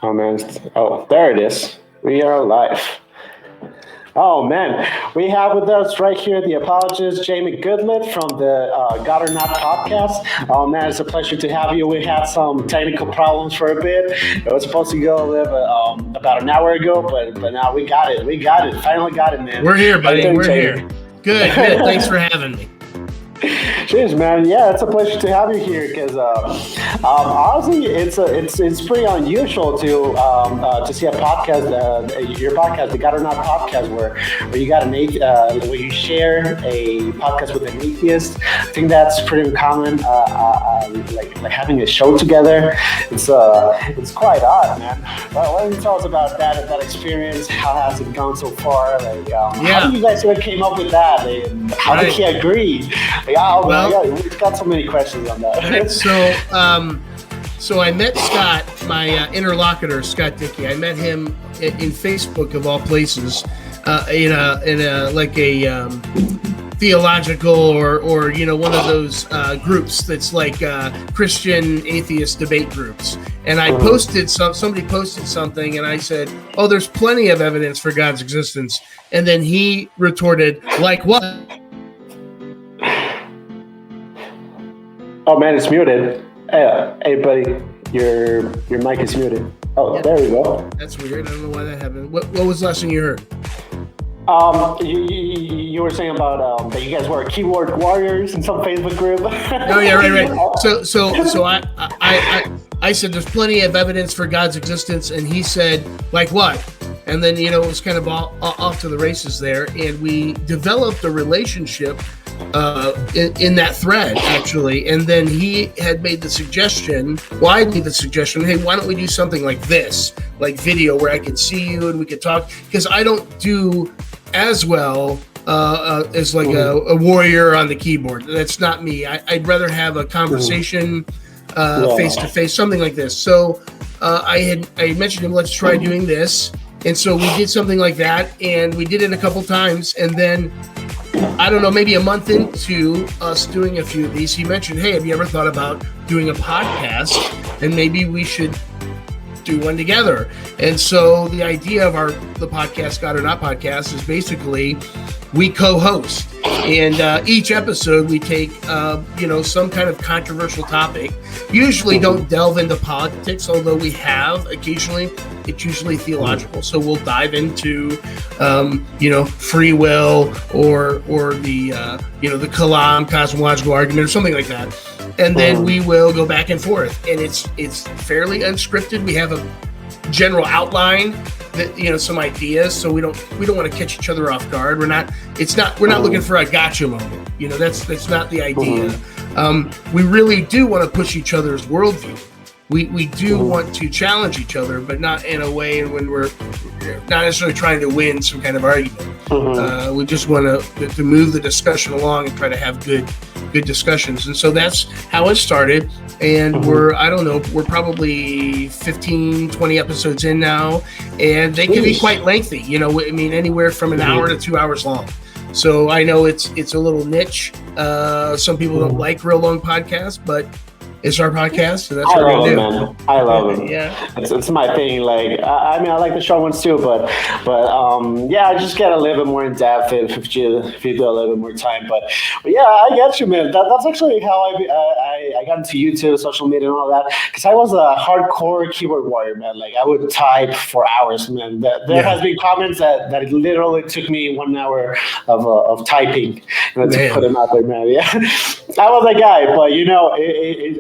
Oh man! Oh, there it is. We are live. Oh man, we have with us right here the apologist Jamie Goodlet from the God or Not podcast. Oh man, it's a pleasure to have you. We had some technical problems for a bit. It was supposed to go live about an hour ago, but now we got it. We got it. Finally got it, man. We're here, buddy. We're here. Good. Thanks for having me. Cheers, man. Yeah, it's a pleasure to have you here because honestly, it's pretty unusual to see a podcast, your podcast, the God or Not podcast, where you got where you share a podcast with an atheist. I think that's pretty common. Like having a show together. It's quite odd, man. Why don't you tell us about that experience? How has it gone so far? How did you guys came up with that? How did he agree? We've got so many questions on that. Right, so I met Scott, my interlocutor, Scott Dickey. I met him in Facebook of all places, in a theological or one of those groups that's like Christian atheist debate groups. And I somebody posted something, and I said, "Oh, there's plenty of evidence for God's existence." And then he retorted, "Like what?" Oh man, it's muted. Hey buddy, your mic is muted. Oh, yeah. There we go. That's weird. I don't know why that happened. What was the last thing you heard? You were saying about that you guys were keyboard warriors in some Facebook group. Oh yeah, right. So I said there's plenty of evidence for God's existence, and he said, like what? And then it was kind of off to the races there, and we developed a relationship in that thread, actually. And then he had made the suggestion, I made the suggestion, hey, why don't we do something like this, like video, where I could see you and we could talk, because I don't do as well as like a warrior on the keyboard. That's not me. I'd rather have a conversation face to face, something like this. So I mentioned him, let's try doing this. And so we did something like that, and we did it a couple times, and then I don't know, maybe a month into us doing a few of these, he mentioned, hey, have you ever thought about doing a podcast? And maybe we should do one together. And so the idea of the podcast, God or Not podcast, is basically we co-host. And each episode we take, some kind of controversial topic. Usually don't delve into politics, although we have occasionally. It's usually theological, so we'll dive into, free will or the Kalam cosmological argument or something like that, and then we will go back and forth. And it's fairly unscripted. We have a general outline, that some ideas, so we don't want to catch each other off guard. We're not looking for a gotcha moment. That's not the idea. We really do want to push each other's worldview. We do want to challenge each other, but not in a way when we're not necessarily trying to win some kind of argument. We just want to move the discussion along and try to have good discussions. And so that's how it started. And we're probably 15, 20 episodes in now, and they can be quite lengthy. Anywhere from an hour to 2 hours long. So I know it's a little niche. Some people don't like real long podcasts, but it's our podcast, so that's what we're gonna do. Man. I love it. Yeah, it's my thing. Like, I like the short ones too, but I just get a little bit more in depth if you do a little bit more time. But yeah, I get you, man. That's actually how I got into YouTube, social media, and all that. Because I was a hardcore keyboard warrior, man. Like, I would type for hours, man. There has been comments that it literally took me 1 hour of typing to put them out there, man. Yeah, I was that guy, but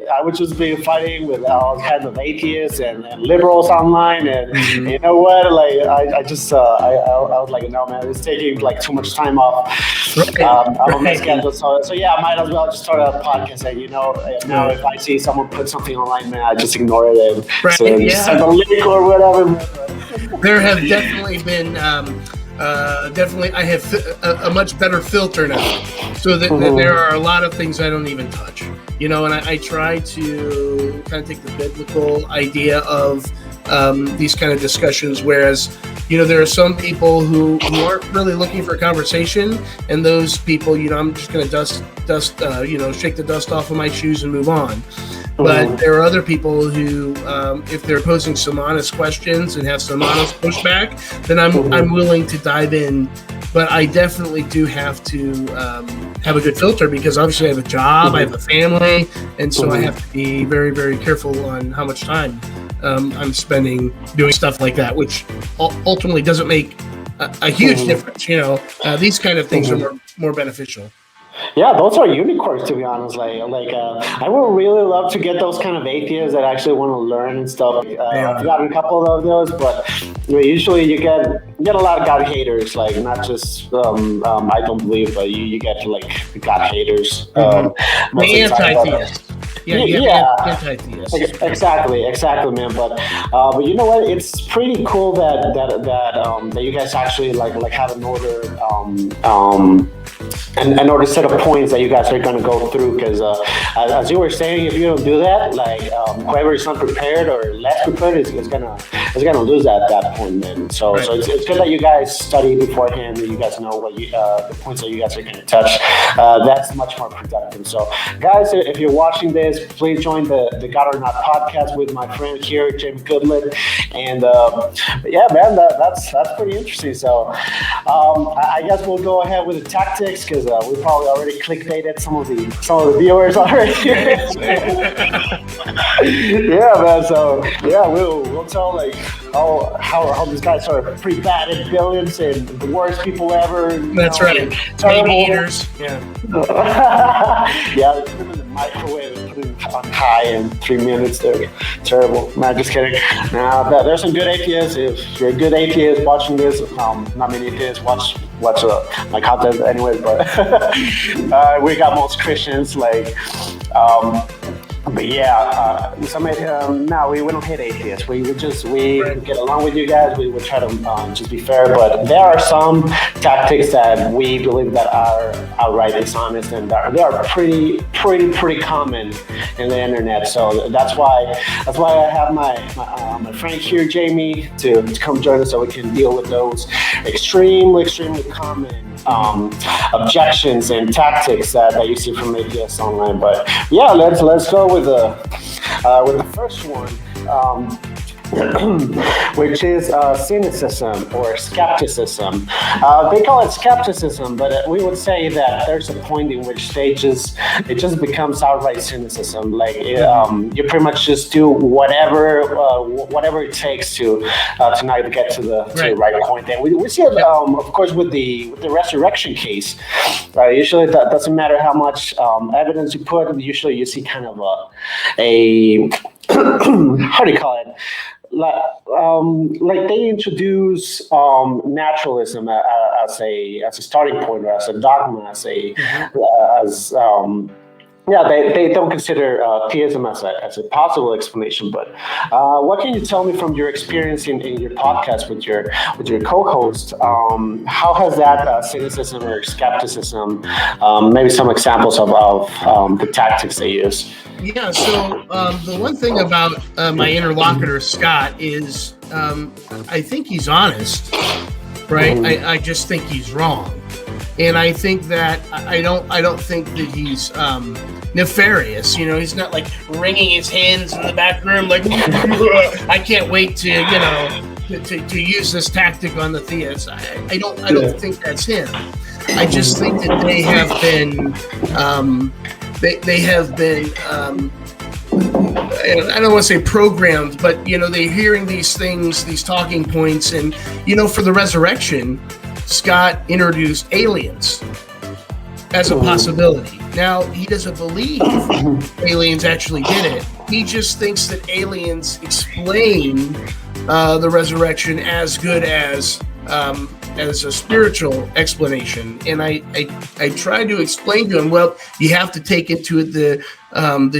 I would just be fighting with all kinds of atheists and liberals online, and you know what? Like, I was like, no, man, it's taking like too much time off. I'm on my schedule, so yeah, I might as well just start a podcast. And now if I see someone put something online, man, I just ignore it and send a link or whatever. There have definitely been. I have a much better filter now, so that there are a lot of things I don't even touch. And I try to kind of take the biblical idea of these kind of discussions. Whereas, there are some people who aren't really looking for conversation, and those people, I'm just going to shake the dust off of my shoes and move on. But there are other people who, if they're posing some honest questions and have some honest pushback, then I'm willing to dive in. But I definitely do have to have a good filter, because obviously I have a job, I have a family, and so I have to be very, very careful on how much time I'm spending doing stuff like that, which ultimately doesn't make a huge difference. These kind of things are more beneficial. Yeah, those are unicorns, to be honest. I would really love to get those kind of atheists that actually want to learn and stuff. I've gotten a couple of those, but usually you get a lot of God haters. Like, not just I don't believe, but you get God haters. The anti-theists. Anti-theists. Exactly, man. But you know what? It's pretty cool that you guys actually have an order. An order set of points that you guys are going to go through, because as you were saying, if you don't do that, whoever is unprepared or less prepared is gonna lose at that point, man. So it's good that you guys study beforehand, and you guys know what the points that you guys are going to touch. That's much more productive. So guys, if you're watching this, please join the God or Not podcast with my friend here, Jamie Goodlet. And yeah, man, that's pretty interesting. So I guess we'll go ahead with the tactics, because we probably already clickbaited some of the viewers already. Yeah, man. So yeah, we'll tell how these guys are pretty bad at billions and the worst people ever. That's right. Baby eaters. Yeah. Yeah, they put them in the microwave and put them on high in 3 minutes. They're terrible. Man, just kidding. Now, there's some good atheists. If you're a good atheist watching this, not many atheists watch my content anyways, but we got most Christians, but yeah, no, we don't hate atheists. We get along with you guys. We would try to just be fair, but there are some tactics that we believe that are outright dishonest, and they are pretty common in the internet. So that's why I have my friend here, Jamie, to come join us, so we can deal with those extremely common objections and tactics that you see from atheists online. But yeah, let's go with the first one, which is cynicism or skepticism. They call it skepticism, but we would say that there's a point in which it just becomes outright cynicism. You pretty much just do whatever it takes to not get to the right point. And we see it, of course, with the resurrection case. Usually, that doesn't matter how much evidence you put. Usually, you see kind of a how do you call it? They introduce naturalism as a starting point, or as a dogma, they don't consider theism as a possible explanation. But what can you tell me from your experience in your podcast with your co-host? How has that cynicism or skepticism, maybe some examples of the tactics they use? Yeah, so the one thing about my interlocutor, Scott, is I think he's honest, right? I just think he's wrong. And I think that I don't think that he's nefarious. He's not wringing his hands in the back room I can't wait to use this tactic on the theists. I don't think that's him. I just think that they have been I don't want to say programmed, but they're hearing these things, these talking points, and for the resurrection, Scott introduced aliens as a possibility. Now, he doesn't believe aliens actually did it. He just thinks that aliens explain the resurrection as good as a spiritual explanation. And I tried to explain to him, well, you have to take into it the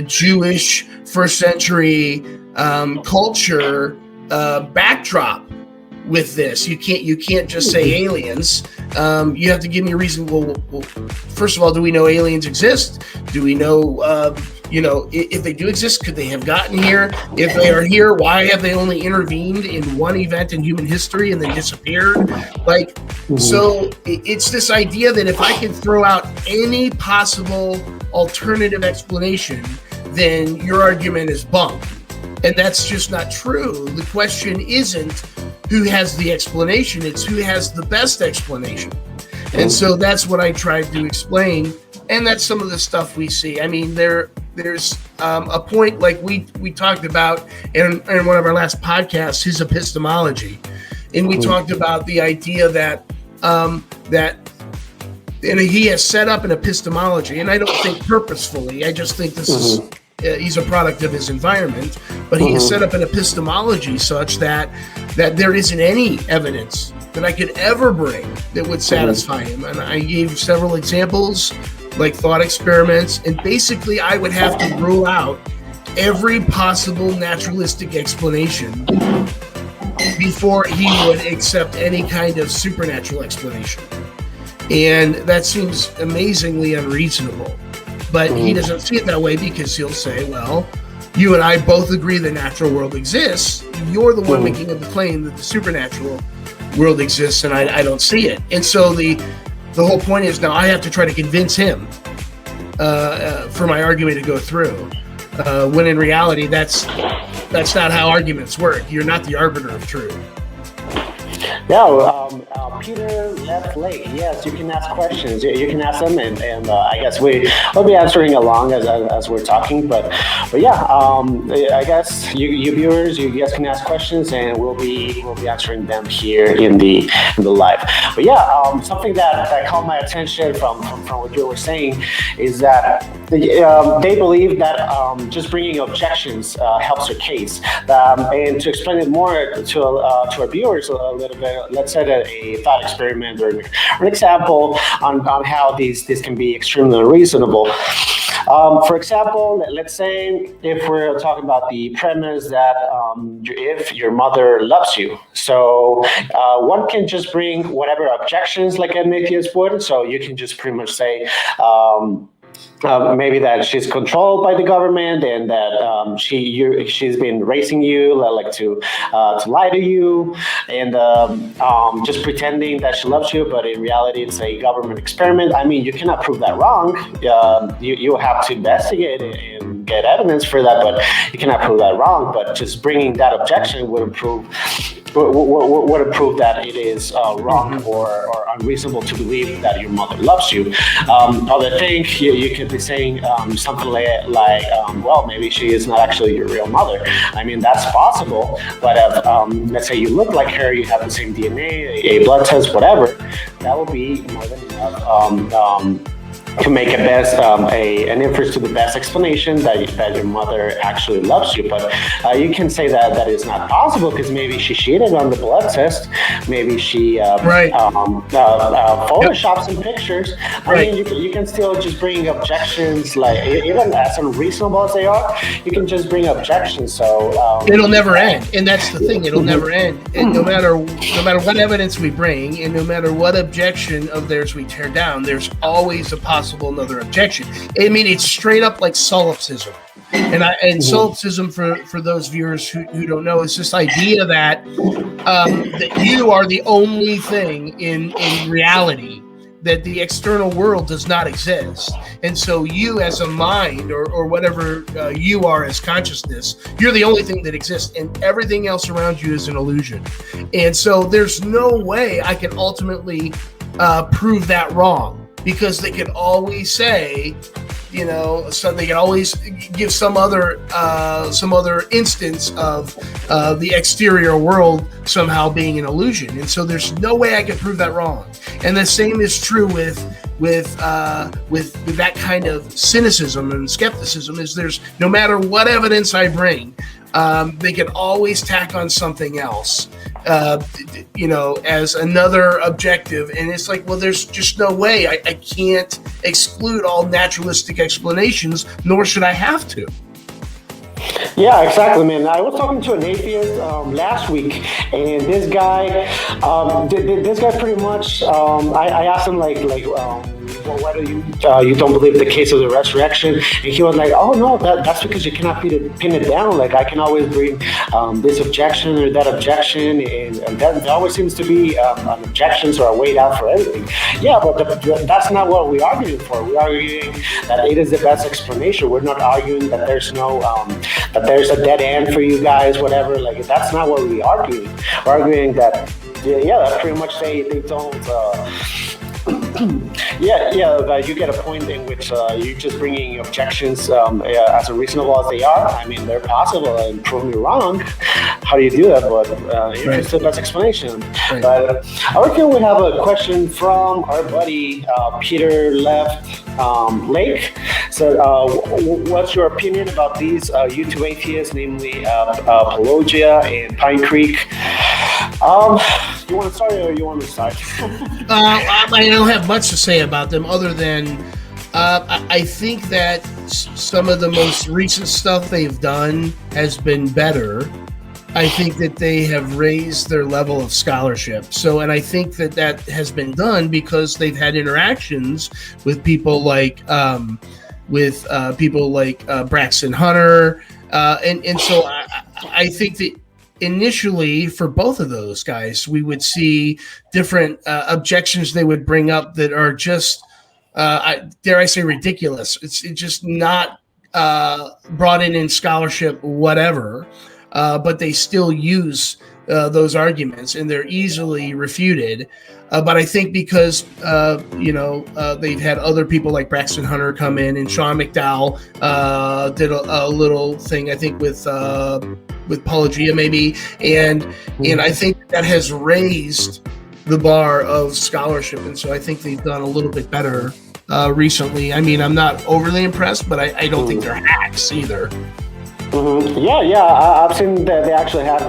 Jewish first century culture backdrop with this. You can't just say aliens. You have to give me a reason. Well, first of all, do we know aliens exist? Do we know, if they do exist, could they have gotten here? If they are here, why have they only intervened in one event in human history and then disappeared? So it's this idea that if I can throw out any possible alternative explanation, then your argument is bunk. And that's just not true. The question isn't who has the explanation, it's who has the best explanation. And so that's what I tried to explain. And that's some of the stuff we see. I mean, there's a point like we talked about in one of our last podcasts, his epistemology. And we talked about the idea that he has set up an epistemology, and I don't think purposefully. I just think this is he's a product of his environment, but he has set up an epistemology such that there isn't any evidence that I could ever bring that would satisfy him. And I gave several examples, like thought experiments, and basically I would have to rule out every possible naturalistic explanation before he would accept any kind of supernatural explanation. And that seems amazingly unreasonable. But he doesn't see it that way, because he'll say, well, you and I both agree the natural world exists. You're the one making the claim that the supernatural world exists, and I don't see it. And so the whole point is now I have to try to convince him for my argument to go through. When in reality, that's not how arguments work. You're not the arbiter of truth. Yeah, Peter left late. Yes, you can ask questions. You can ask them, and I guess we'll be answering along as we're talking. But yeah, I guess you viewers, you guys can ask questions, and we'll be answering them here in the live. But yeah, something that caught my attention from what you were saying is that they believe that just bringing objections helps their case. And to explain it more to our viewers a little bit, let's set a thought experiment or an example on how these can be extremely unreasonable. For example, let's say if we're talking about the premise that if your mother loves you, so one can just bring whatever objections like an atheist would. So you can just pretty much say, maybe that she's controlled by the government, and that she's been raising you like to lie to you, and just pretending that she loves you, but in reality it's a government experiment. I mean, you cannot prove that wrong. You have to investigate it and get evidence for that, but you cannot prove that wrong. But just bringing that objection would prove that it is wrong or unreasonable to believe that your mother loves you. Other thing, you could be saying something like well, maybe she is not actually your real mother. I mean, that's possible, but if, let's say you look like her, you have the same DNA, a blood test, whatever, that will be more than enough to make an inference to the best explanation that your mother actually loves you. But you can say that is not possible because maybe she cheated on the blood test. Maybe she photoshopped some pictures. I mean, you can still just bring objections, like even as unreasonable as they are, you can just bring objections. So it'll never end, and that's the thing. It'll never end, and no matter what evidence we bring, and no matter what objection of theirs we tear down, there's always a possible another objection. I mean, it's straight up like solipsism, and solipsism for those viewers who don't know, is this idea that you are the only thing in reality, that the external world does not exist, and so you as a mind or whatever you are as consciousness, you're the only thing that exists, and everything else around you is an illusion. And so there's no way I can ultimately prove that wrong, because they can always say, so they can always give some other instance of the exterior world somehow being an illusion, and so there's no way I can prove that wrong. And the same is true with that kind of cynicism and skepticism. Is there's no matter what evidence I bring, they can always tack on something else, as another objective. And it's like, well, there's just no way. I can't exclude all naturalistic explanations, nor should I have to. Yeah, exactly, man. I was talking to an atheist last week, and this guy pretty much. I asked him well, why do you don't believe the case of the resurrection? And he was like, oh no, that's because you cannot pin it down. Like I can always bring this objection or that objection, and there always seems to be an objections or a way out for everything. Yeah, but that's not what we're arguing for. We're arguing that it is the best explanation. We're not arguing that there's no that there's a dead end for you guys, whatever. Like that's not what we're arguing. We're arguing that that pretty much they don't. You get a point in which you're just bringing objections as reasonable as they are. I mean, they're possible, and prove me wrong. How do you do that? But here's the best explanation. Right. But over here we have a question from our buddy Peter Lake. So, what's your opinion about these YouTube atheists, namely Pelagia and Pine Creek? You want to start or you want to start? I don't have much to say about them other than I think that some of the most recent stuff they've done has been better. I think that they have raised their level of scholarship. So, and I think that has been done because they've had interactions with people like Braxton Hunter, and so I think that initially for both of those guys, we would see different objections they would bring up that are just, dare I say, ridiculous. It's just not brought in scholarship, whatever, but they still use those arguments and they're easily refuted. But I think because, they've had other people like Braxton Hunter come in, and Sean McDowell did a little thing, I think, with Pelagia maybe. And I think that has raised the bar of scholarship. And so I think they've done a little bit better recently. I mean, I'm not overly impressed, but I don't think they're hacks either. Mm-hmm. Yeah. I've seen that they actually have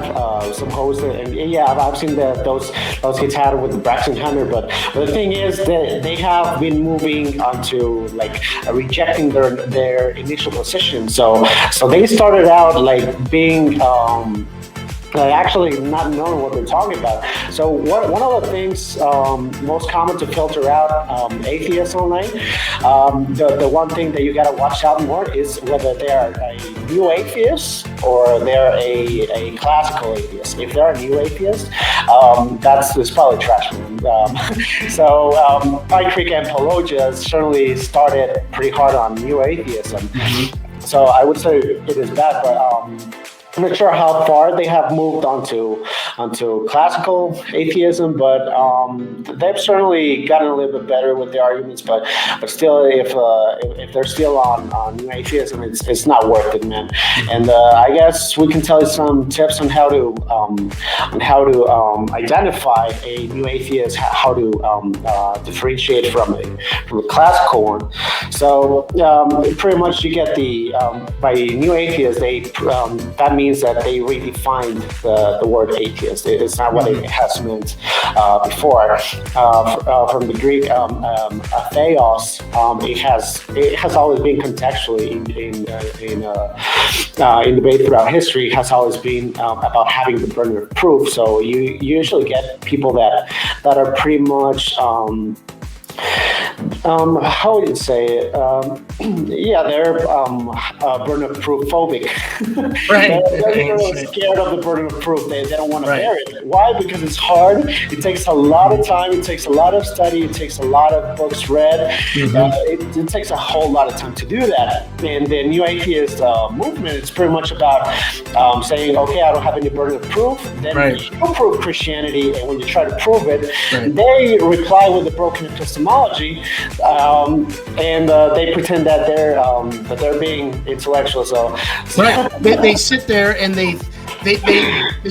some hosts, and I've seen that those hits had with Braxton Hunter. But the thing is that they have been moving onto rejecting their initial position. So they started out being. Actually not knowing what they're talking about. So one of the things most common to filter out atheists online, the one thing that you got to watch out more is whether they are a new atheist or they're a classical atheist. If they're a new atheist, that's probably trash, man. Pine Creek and Pelagia certainly started pretty hard on new atheism. Mm-hmm. So I would say it is bad, but I'm not sure how far they have moved onto classical atheism, but they've certainly gotten a little bit better with the arguments. But still, if they're still on new atheism, it's not worth it, man. And I guess we can tell you some tips on how to identify a new atheist, how to differentiate from a classical one. So pretty much you get by new atheist, that means that they redefined the word atheist. It's not what it has meant before. From the Greek ateos, it has always been contextually in debate throughout history. It has always been about having the burden of proof. So you usually get people that are pretty much. How would you say it? They're burden of proof phobic. Right. They're really scared of the burden of proof. They don't want to bear it. Why? Because it's hard. It takes a lot of time. It takes a lot of study. It takes a lot of books read. Mm-hmm. It takes a whole lot of time to do that. And the new atheist movement, it's pretty much about saying, okay, I don't have any burden of proof. Then you prove Christianity, and when you try to prove it, they reply with a broken epistemology. And they pretend that they're being intellectual. So they sit there and they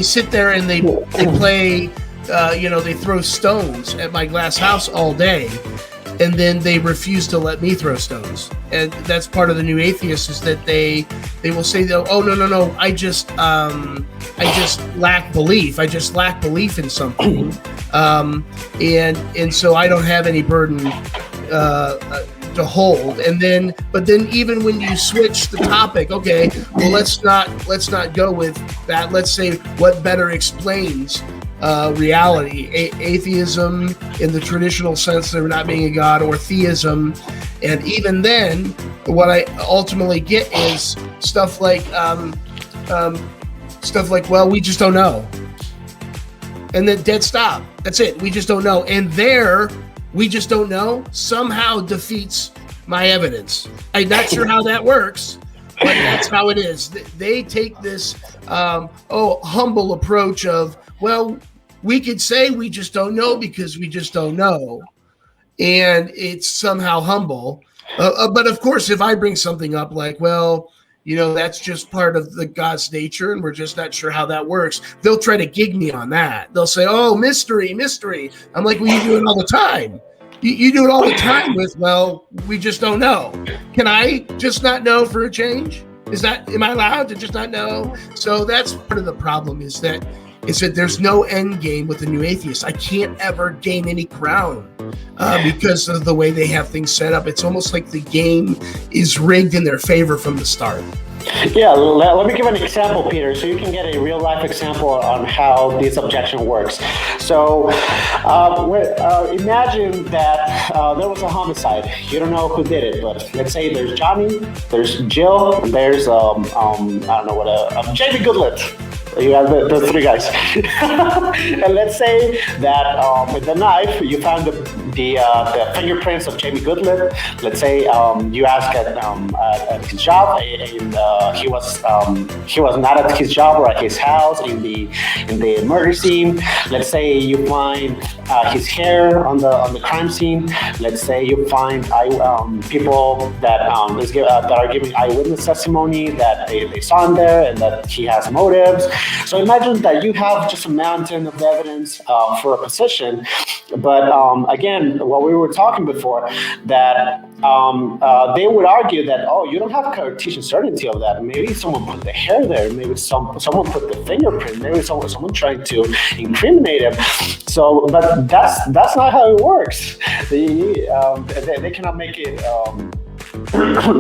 sit there and they play. They throw stones at my glass house all day, and then they refuse to let me throw stones. And that's part of the new atheists, is that they will say, oh no, I just lack belief. I just lack belief in something, and so I don't have any burden to hold. But then even when you switch the topic, okay, well, let's not go with that. Let's say what better explains reality, atheism in the traditional sense of not being a god, or theism. And even then, what I ultimately get is stuff like, well, we just don't know. And then dead stop. That's it. We just don't know. And there, we just don't know somehow defeats my evidence. I'm not sure how that works, but that's how it is. They take this humble approach of, well, we could say we just don't know because we just don't know. And it's somehow humble. But of course, if I bring something up like, well, that's just part of the God's nature, and we're just not sure how that works, they'll try to gig me on that. They'll say, oh, mystery. I'm like, well, you do it all the time. You do it all the time with, well, we just don't know. Can I just not know for a change? Am I allowed to just not know? So that's part of the problem, is that there's no end game with the new atheist. I can't ever gain any ground because of the way they have things set up. It's almost like the game is rigged in their favor from the start. Yeah, let me give an example, Peter, so you can get a real life example on how this objection works. So imagine that there was a homicide. You don't know who did it, but let's say there's Johnny, there's Jill, and there's Jamie Goodlet. You have the three guys. And let's say that with the knife, you found the fingerprints of Jamie Goodlet. Let's say you ask at his job, and he was not at his job or at his house in the murder scene. Let's say you find his hair on the crime scene. Let's say you find people that are giving eyewitness testimony that they saw him there and that he has motives. So imagine that you have just a mountain of evidence for a position, but again, what we were talking before, that they would argue that, you don't have Cartesian certainty of that. Maybe someone put the hair there. Maybe someone put the fingerprint. Maybe someone trying to incriminate him. So, but that's not how it works. They cannot make it.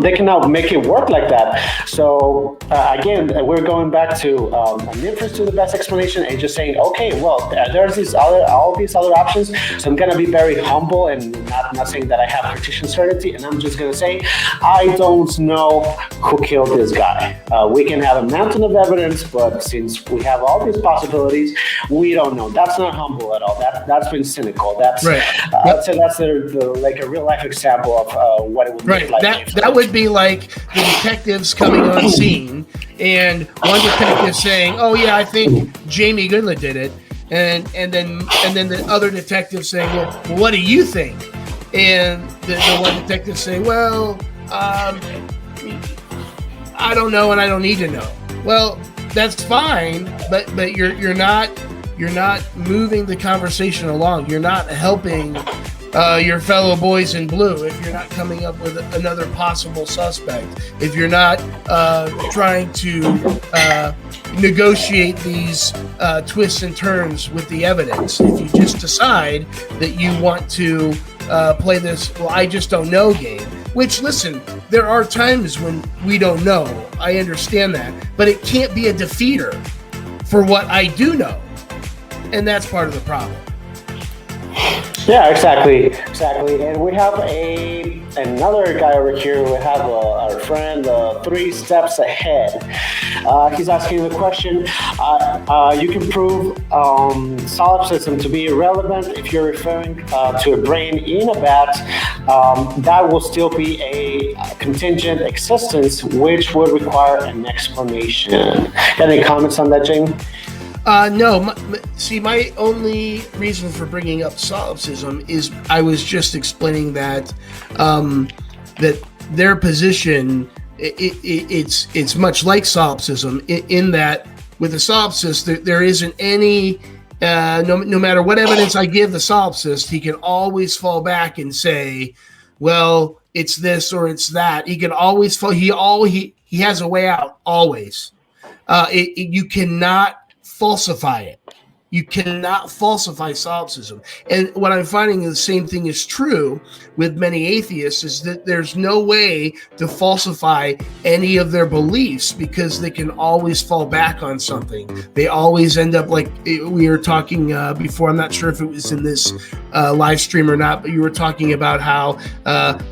They cannot make it work like that. So again, we're going back to an inference to the best explanation and just saying, okay, well, there's all these other options. So I'm going to be very humble and not saying that I have Cartesian certainty. And I'm just going to say, I don't know who killed this guy. We can have a mountain of evidence, but since we have all these possibilities, we don't know. That's not humble at all. That's been cynical. That's right. I'd say that's like a real life example of what it would look like. That would be like the detectives coming on scene, and one detective saying, "Oh yeah, I think Jamie Goodlet did it," and then the other detective saying, "Well, what do you think?" And the one detective saying, "Well, I don't know, and I don't need to know." Well, that's fine, but you're not moving the conversation along. You're not helping your fellow boys in blue if you're not coming up with another possible suspect, if you're not trying to negotiate these twists and turns with the evidence. If you just decide that you want to play this, well, I just don't know game, which, listen, there are times when we don't know. I understand that, but it can't be a defeater for what I do know. And that's part of the problem. Yeah, exactly. And we have another guy over here. We have our friend 3 steps ahead. He's asking the question, you can prove solipsism to be irrelevant if you're referring to a brain in a bat. That will still be a contingent existence, which would require an explanation. Any comments on that, Jamie? No. My only reason for bringing up solipsism is I was just explaining that that their position it's much like solipsism in that with the solipsist there isn't any no matter what evidence I give the solipsist, he can always fall back and say, well, it's this or it's that. He can always fall. He has a way out always. You cannot falsify it. You cannot falsify solipsism. And what I'm finding is the same thing is true with many atheists, is that there's no way to falsify any of their beliefs because they can always fall back on something. They always end up like we were talking before. I'm not sure if it was in this live stream or not, but you were talking about how,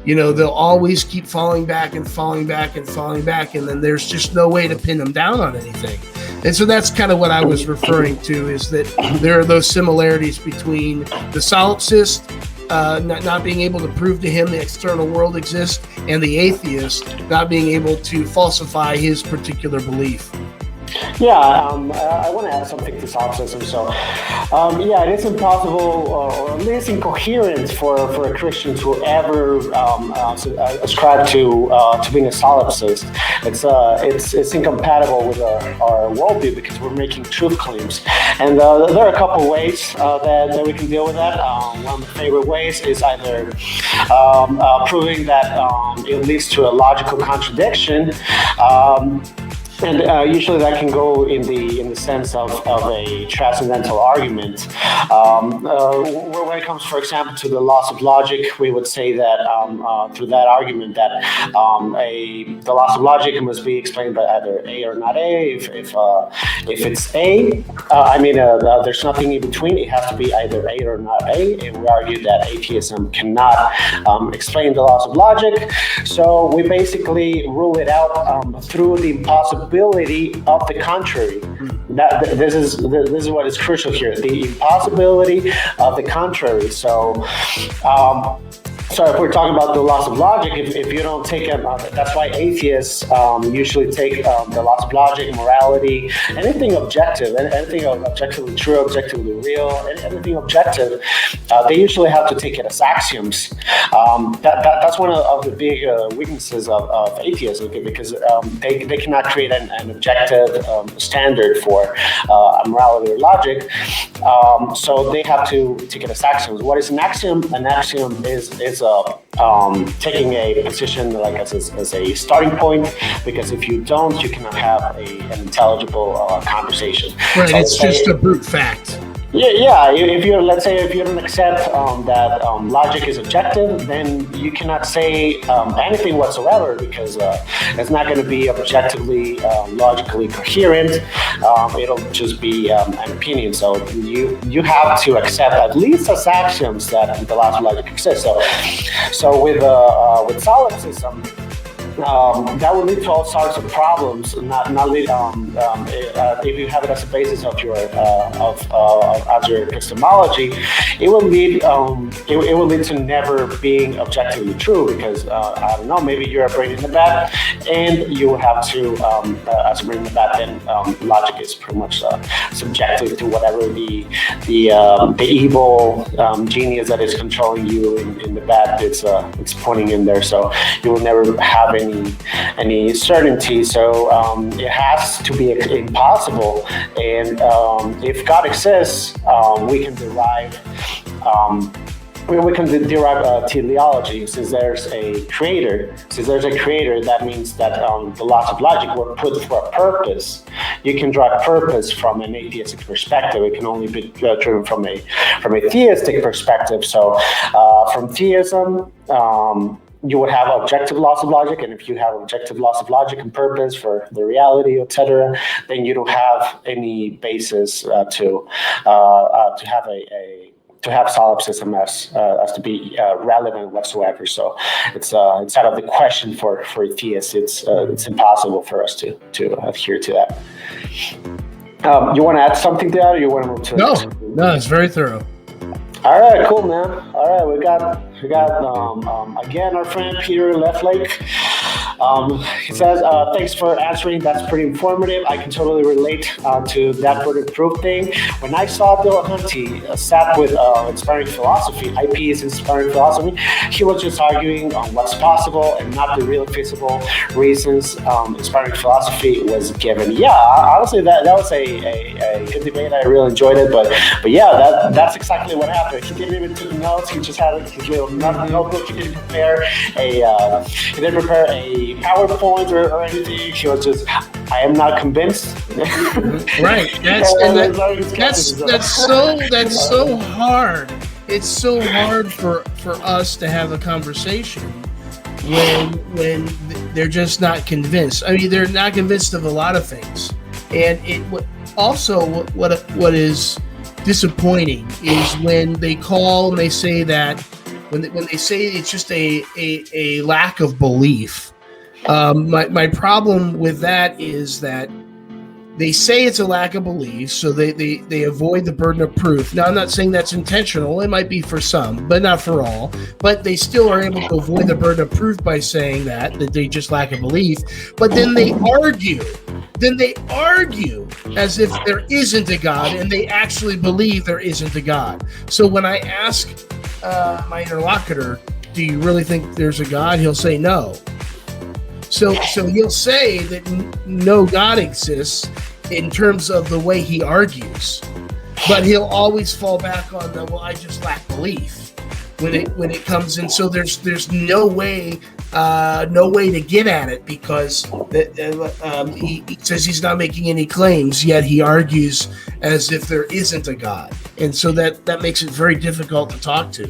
they'll always keep falling back and falling back and falling back. And then there's just no way to pin them down on anything. And so that's kind of what I was referring to, is that there are those similarities between the solipsist not being able to prove to him the external world exists, and the atheist not being able to falsify his particular belief. Yeah, I want to add something to solipsism. So, it is impossible, or at least incoherent, for a Christian to ever ascribe to being a solipsist. It's incompatible with our worldview, because we're making truth claims. And there are a couple ways that we can deal with that. One of my favorite ways is either proving that it leads to a logical contradiction. And usually that can go in the sense of a transcendental argument. When it comes, for example, to the laws of logic, we would say that through that argument that the laws of logic must be explained by either A or not A. If it's A, there's nothing in between. It has to be either A or not A. And we argue that atheism cannot explain the laws of logic. So we basically rule it out through the impossibility of the contrary. This is what is crucial here: the impossibility of the contrary. So if we're talking about the laws of logic, if you don't take them, that's why atheists usually take the laws of logic, morality, anything objective, anything objectively true, objectively real, anything objective, they usually have to take it as axioms. That's one of the big weaknesses of atheism, because they cannot create an objective standard for morality or logic. So they have to take it as axioms. What is an axiom? An axiom is taking a position like as a starting point, because if you don't, you cannot have an intelligible conversation. Right, so it's just a brute fact. Yeah. If you don't accept that logic is objective, then you cannot say anything whatsoever, because it's not going to be objectively, logically coherent. It'll just be an opinion. So you have to accept at least as axioms that the laws of logic exist. So with solipsism, that will lead to all sorts of problems. Not lead if you have it as a basis of your epistemology, it will lead to never being objectively true, because I don't know, maybe you're a brain in the bat, and you will have to as a brain in the bat, then logic is pretty much subjective to whatever the evil genius that is controlling you in the bat it's pointing in there. So you will never have any certainty. So it has to be impossible. And if God exists, we can derive teleology. Since there's a creator, that means that the laws of logic were put for a purpose. You can draw purpose from an atheistic perspective. It can only be driven from a theistic perspective. So from theism, you would have objective laws of logic, and if you have objective laws of logic and purpose for the reality, etc., then you don't have any basis to have solipsism as to be relevant whatsoever. So it's out of the question for atheists. It's impossible for us to adhere to that. You want to add something to that, or you want to move to? No, it's very thorough. All right, cool, man. All right, we got again our friend Peter Leftlake. He says, thanks for answering. That's pretty informative. I can totally relate to that burden proof thing. When I saw Dillahunty sat with inspiring philosophy, IP is inspiring philosophy, he was just arguing on what's possible and not the real feasible reasons inspiring philosophy was given. Yeah, honestly, that was a good debate. I really enjoyed it. But yeah, that's exactly what happened. He didn't even take notes. He just had his little notebook. He didn't prepare a any PowerPoint or anything. He was just, I am not convinced. Right. That's so hard. It's so hard for us to have a conversation when they're just not convinced. I mean, they're not convinced of a lot of things, and what is disappointing is when they call and they say that when they say it's just a lack of belief. My problem with that is that they say it's a lack of belief, so they avoid the burden of proof. Now, I'm not saying that's intentional. It might be for some, but not for all. But they still are able to avoid the burden of proof by saying that they just lack a belief. But then they argue. As if there isn't a God, and they actually believe there isn't a God. So when I ask my interlocutor, do you really think there's a God? He'll say no. So he'll say that no God exists in terms of the way he argues, but he'll always fall back on the, well, I just lack belief when it comes in. So there's no way to get at it, because he says he's not making any claims, yet he argues as if there isn't a God, and so that makes it very difficult to talk to.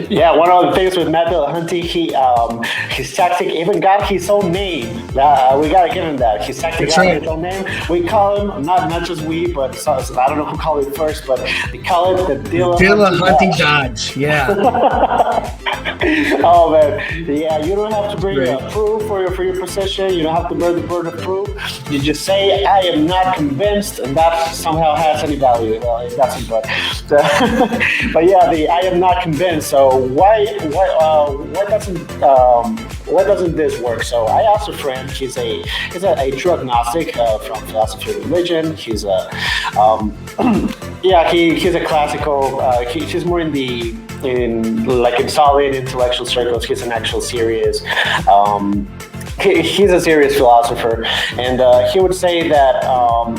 Yeah, one of the things with Matt Dillahunty, his tactic even got his own name. We gotta give him that. His tactic got his own name. We call him, not just we, but so I don't know who called it first, but we call it the Dillahunty Dodge. Yeah. Oh man, yeah. You don't have to bring proof for your position. You don't have to bring the burden of proof. You just say, I am not convinced, and that somehow has any value. Well, it doesn't, but yeah, the I am not convinced. So why doesn't this work? So I asked a friend. He's a true agnostic from philosophy of religion. He's a he's a classical. He's more in solid intellectual circles. He's an actual serious. He's a serious philosopher, and he would say that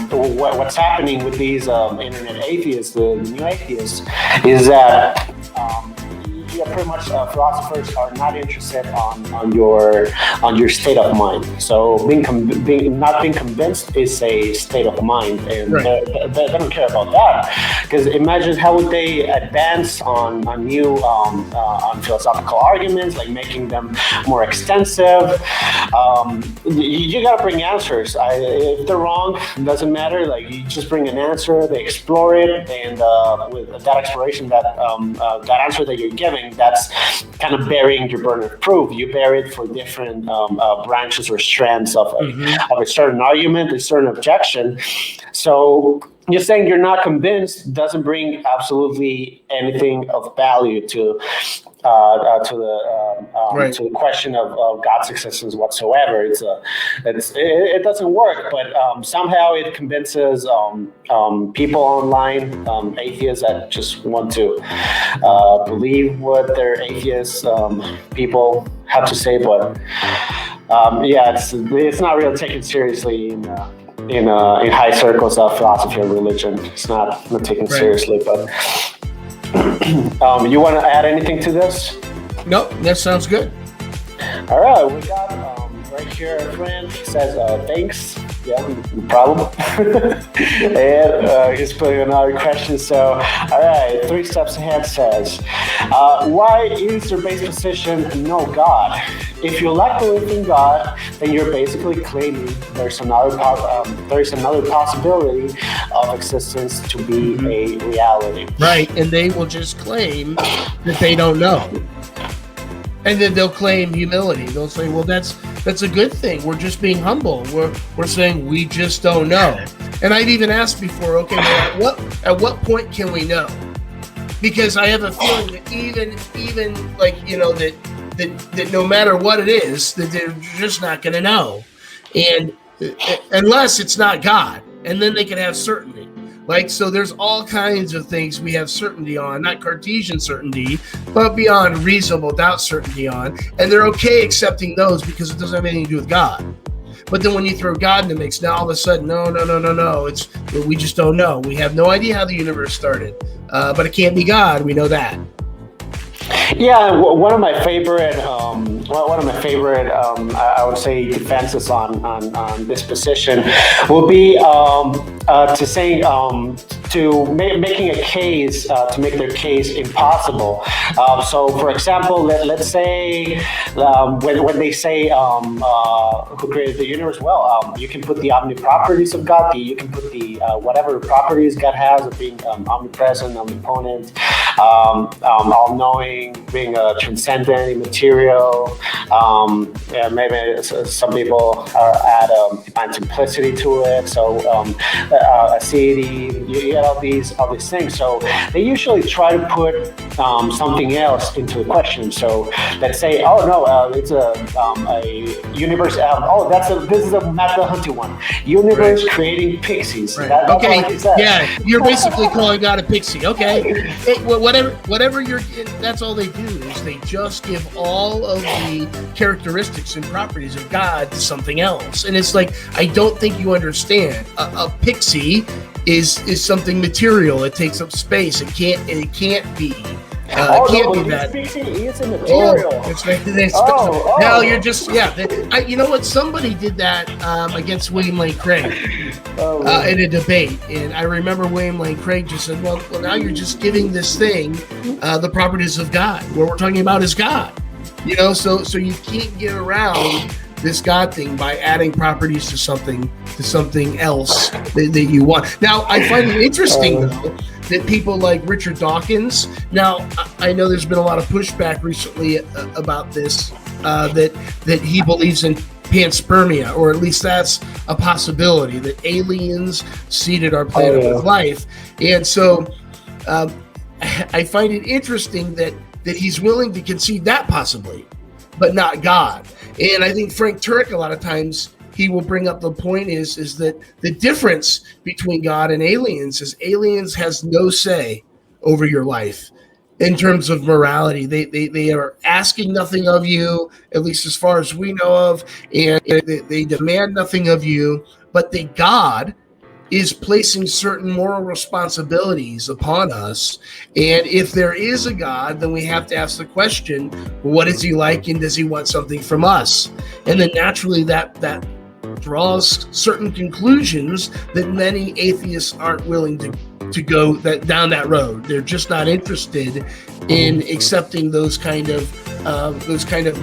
what's happening with these internet atheists, the new atheists, is that pretty much philosophers are not interested on your state of mind. So not being convinced is a state of mind, and they don't care about that. Because imagine how would they advance on new on philosophical arguments, like making them more extensive. You got to bring answers. If they're wrong, it doesn't matter. Like, you just bring an answer, they explore it, and with that exploration, that answer that you're giving, that's kind of burying your burden of proof. You bury it for different branches or strands of a certain argument, a certain objection. So you're saying you're not convinced doesn't bring absolutely anything of value to the question of God's existence whatsoever. It doesn't work, but somehow it convinces people online, atheists that just want to believe what their atheist people have to say. But it's not really taken seriously in high circles of philosophy and religion. It's not taken seriously, but. You want to add anything to this? Nope, that sounds good. All right, we got right here a friend. He says, thanks. Yeah, no problem. And he's putting another question. So, all right, 3 steps ahead says, why is your base position no God? If you lack belief in God, then you're basically claiming there's another possibility of existence to be a reality. Right, and they will just claim that they don't know. And then they'll claim humility. They'll say, well, that's a good thing. We're just being humble. We're saying we just don't know. And I've even asked before, okay, well, at what point can we know? Because I have a feeling that even like, that no matter what it is, that they're just not going to know. And unless it's not God, and then they can have certainty. Like, so there's all kinds of things we have certainty on, not Cartesian certainty, but beyond reasonable doubt certainty on. And they're okay accepting those because it doesn't have anything to do with God. But then when you throw God in the mix, now all of a sudden, no, we just don't know. We have no idea how the universe started, but it can't be God. We know that. Yeah, one of my favorite, I would say, defenses on this position will be to saying making a case to make their case impossible. So, for example, let's say when they say who created the universe, well, you can put the omni properties of God. You can put the whatever properties God has of being omnipresent, omnipotent, all-knowing, being transcendent, immaterial. Maybe some people add divine simplicity to it. So aseity, you get all these things. So they usually try to put something else into the question. So let's say, oh no, it's a universe. This is a Matt the Hunter one. Universe creating pixies. Right. That's Okay. Yeah, you're basically calling God a pixie. Okay. Hey, whatever you're. That's all they do is they just give all of the characteristics and properties of God to something else, and it's like I don't think you understand. A pixie is something material. It takes up space. It can't be. Can't be that. It's a material. Now you're just you know what? Somebody did that against William Lane Craig in a debate, and I remember William Lane Craig just said, "Well, now you're just giving this thing the properties of God. What we're talking about is God." You know, so you can't get around this God thing by adding properties to something else that you want. Now, I find it interesting though that people like Richard Dawkins. Now, I know there's been a lot of pushback recently about this, that he believes in panspermia, or at least that's a possibility, that aliens seeded our planet with life. And so I find it interesting that he's willing to concede that possibly, but not God. And I think Frank Turek, a lot of times, he will bring up the point is that the difference between God and aliens is aliens has no say over your life in terms of morality. They are asking nothing of you, at least as far as we know of, and they demand nothing of you, but God is placing certain moral responsibilities upon us. And if there is a God, then we have to ask the question, what is he like, and does he want something from us? And then naturally that draws certain conclusions that many atheists aren't willing to go down that road. They're just not interested in accepting those kind of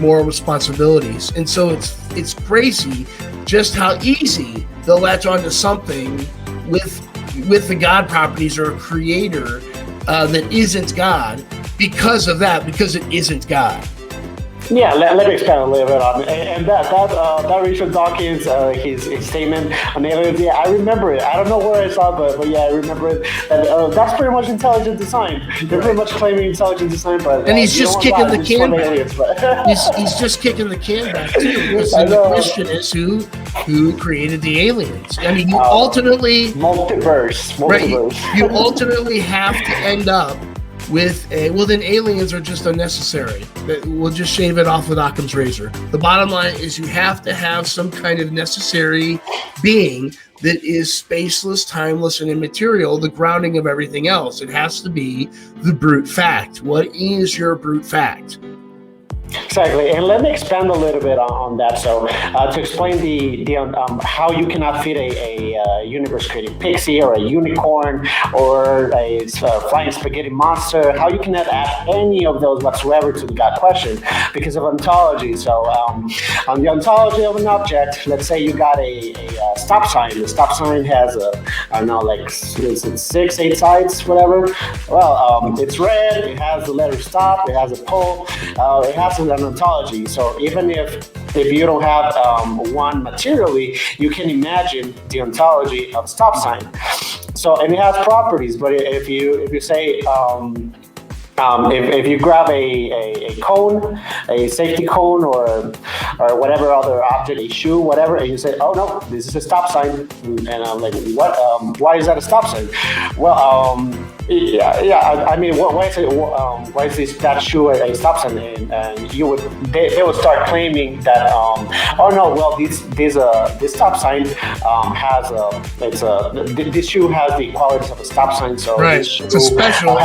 moral responsibilities. And so it's crazy just how easy they'll latch onto something with the God properties or a creator that isn't God because it isn't God. Yeah, let me expand a little bit on it. And that Richard Dawkins, his statement on aliens, yeah, I remember it. I don't know where I saw it, but yeah, I remember it. And, that's pretty much intelligent design. They're pretty much claiming intelligent design, but and he's just kicking the can back. Aliens, he's just kicking the can back too. Because the question is who created the aliens? I mean, you ultimately multiverse. Right, you ultimately have to end up with then aliens are just unnecessary. We'll just shave it off with Occam's razor. The bottom line is you have to have some kind of necessary being that is spaceless, timeless, and immaterial, the grounding of everything else. It has to be the brute fact. What is your brute fact? Exactly, and let me expand a little bit on that. So, to explain the how you cannot fit a universe-creating pixie or a unicorn or a flying spaghetti monster, how you cannot add any of those whatsoever to the God question because of ontology. So, on the ontology of an object, let's say you got a stop sign. The stop sign has I don't know, like 6, 8 sides, whatever. Well, it's red. It has the letter stop. It has a pole. It has an ontology. So even if you don't have one materially, you can imagine the ontology of stop sign. So, and it has properties. But if you say if you grab a cone, a safety cone, or whatever other object, a shoe, whatever, and you say, oh no, this is a stop sign, and I'm like, what? Why is that a stop sign? Well, yeah. I mean, why is that shoe a stop sign? And they would start claiming that oh no, well this stop sign this shoe has the qualities of a stop sign, so right. It's a special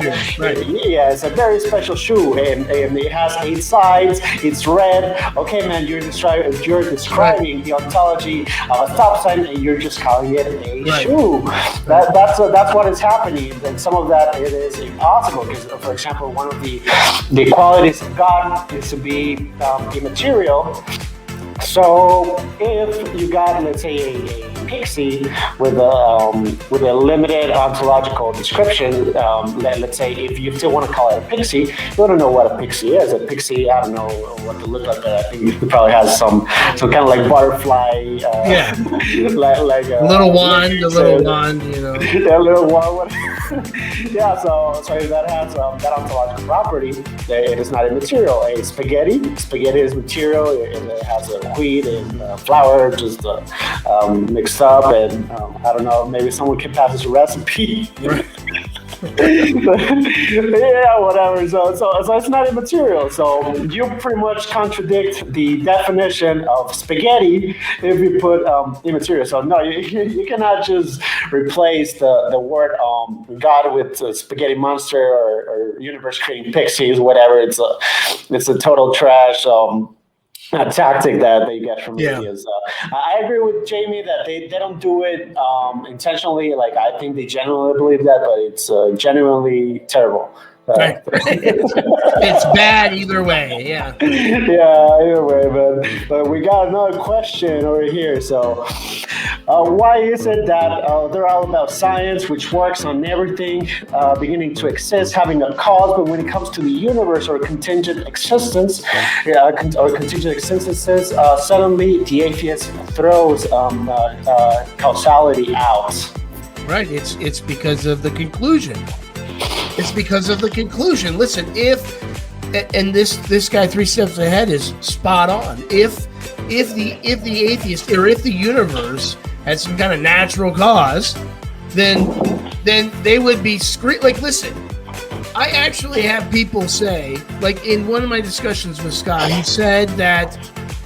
shoe. Right. Yeah, it's a very special shoe, and it has 8 sides. It's red. Okay, man, you're describing the ontology of a stop sign, and you're just calling it a shoe. That's what is happening. And some of that it is impossible because, for example, one of the qualities of God is to be immaterial. So if you got, let's say, a pixie with a limited ontological description, let's say if you still want to call it a pixie, you don't know what a pixie is. A pixie, I don't know what to look like, but I think it probably has some kind of like butterfly, like a little wand, you know. Yeah, little wand. Yeah, so if that has that ontological property, it is not immaterial. A spaghetti is material. It has a wheat and flour just mixed up, and I don't know, maybe someone can pass us a recipe. Right. Yeah, whatever. So it's not immaterial. So you pretty much contradict the definition of spaghetti if you put immaterial. So no, you cannot just replace the word God with spaghetti monster or universe creating pixies, whatever. It's a total trash. A tactic that you get from atheists. I agree with Jamie that they don't do it intentionally. Like, I think they genuinely believe that, but it's genuinely terrible. Right. It's bad either way. Yeah. Yeah, either way, but we got another question over here. So, why is it that they're all about science, which works on everything beginning to exist, having a cause, but when it comes to the universe or contingent existences, suddenly the atheist throws causality out. Right. It's because of the conclusion. It's because of the conclusion. Listen, and this guy 3 steps ahead is spot on. If the atheist or if the universe had some kind of natural cause, then they would be like, listen, I actually have people say, like in one of my discussions with Scott, he said that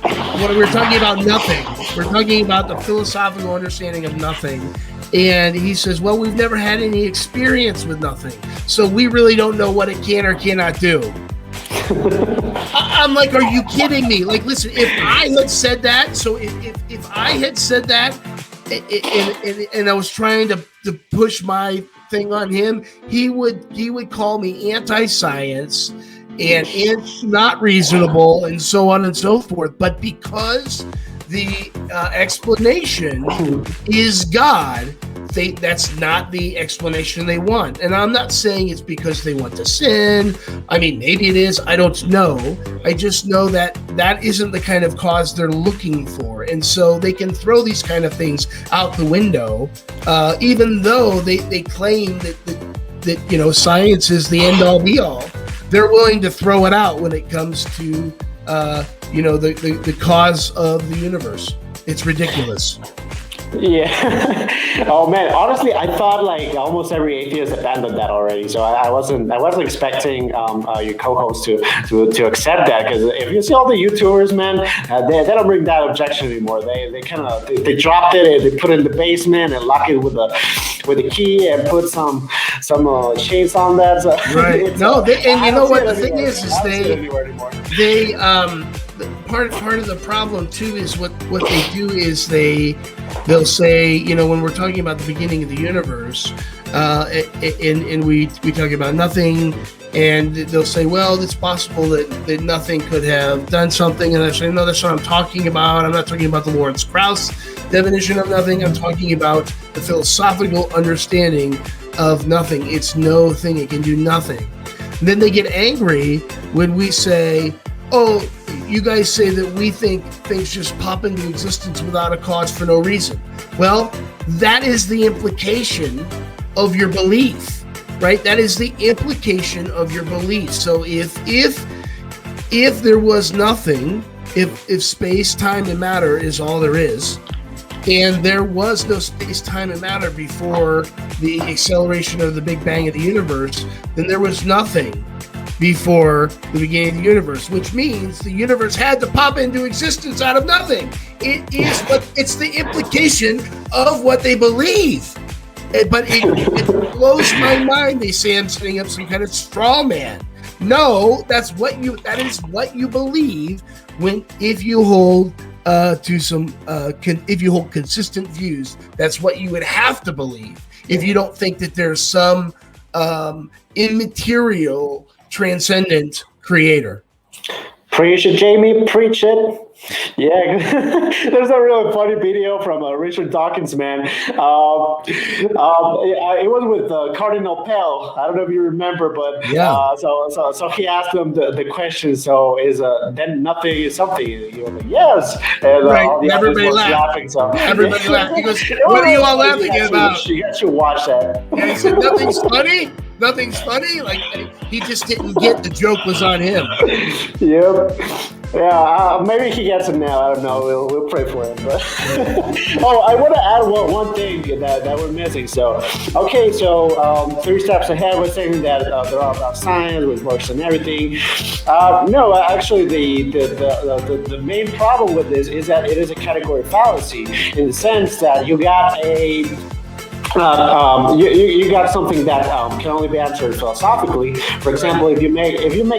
when we're talking about nothing, we're talking about the philosophical understanding of nothing. And he says, well, we've never had any experience with nothing, so we really don't know what it can or cannot do. I'm like, are you kidding me? Like, listen, if I had said that, so if I had said that and I was trying to push my thing on him, he would call me anti-science and not reasonable and so on and so forth. But because the explanation is God, that's not the explanation they want. And I'm not saying it's because they want to sin. I mean, maybe it is. I don't know. I just know that isn't the kind of cause they're looking for. And so they can throw these kind of things out the window, even though they claim that science is the end all be all. They're willing to throw it out when it comes to the cause of the universe. It's ridiculous. Yeah. Oh man, honestly, I thought like almost every atheist abandoned that already. So I wasn't expecting your co-host to accept that, because if you see all the YouTubers, man, they don't bring that objection anymore. They kind of they dropped it and they put it in the basement and lock it with a key and put some chains on that. So right. No, and you know what the thing is they part of the problem too is what they do is they'll say, when we're talking about the beginning of the universe, and we talk about nothing, and they'll say, well, it's possible that nothing could have done something, and I say, no, that's what I'm talking about. I'm not talking about the Lawrence Krauss definition of nothing. I'm talking about the philosophical understanding of nothing. It's no thing. It can do nothing. And then they get angry when we say, oh, you guys say that we think things just pop into existence without a cause for no reason. Well, that is the implication of your belief, right? That is the implication of your belief. So if there was nothing, if space, time, and matter is all there is, and there was no space, time, and matter before the acceleration of the Big Bang of the universe, then there was nothing before the beginning of the universe, which means the universe had to pop into existence out of nothing. It's the implication of what they believe. But it blows my mind. They say I'm setting up some kind of straw man. No, that is what you believe if you hold if you hold consistent views. That's what you would have to believe if you don't think that there's some immaterial, transcendent creator. Preach it, Jamie. Preach it. Yeah, there's a really funny video from Richard Dawkins, man. It was with Cardinal Pell. I don't know if you remember, but yeah. So he asked them the question. So is then nothing is something? You're like, yes, and right. the Everybody laughing. So everybody laughed. He goes, "What are you all laughing about?" You got to watch that. And he said, "Nothing's funny. Nothing's funny." Like he just didn't get the joke was on him. Yep. Yeah, maybe he gets it now. I don't know. We'll pray for him. But I want to add one thing that we're missing. So, okay, so 3 steps ahead, we're saying that they're all about science, with works and everything. No, actually, the main problem with this is that it is a category fallacy in the sense that you got a you got something that can only be answered philosophically. For example, if you make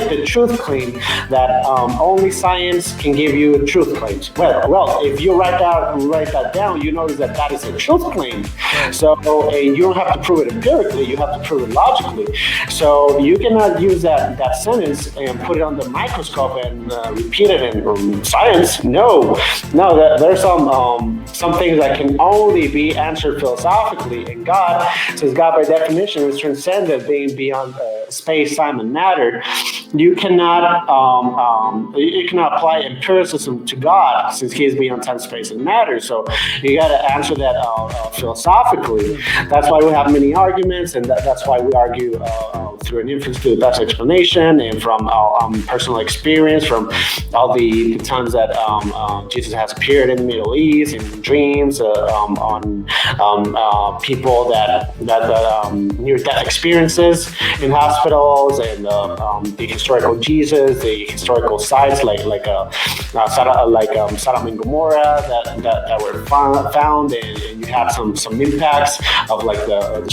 the truth claim that only science can give you truth claims. Well, if you write that down, you notice that is a truth claim. So you don't have to prove it empirically; you have to prove it logically. So you cannot use that sentence and put it on the microscope and repeat it in science. No. There's some things that can only be answered philosophically. And God, since God by definition is transcendent, being beyond space, time, and matter, you cannot apply empiricism to God, since He is beyond time, space, and matter. So you got to answer that philosophically. That's why we have many arguments, and that's why we argue through an inference to the best explanation, and from personal experience, from all the times that Jesus has appeared in the Middle East, in dreams, on people that near-death experiences in hospitals, and the historical Jesus, the historical sites like Sodom and Gomorrah that were found, and you have some impacts of like the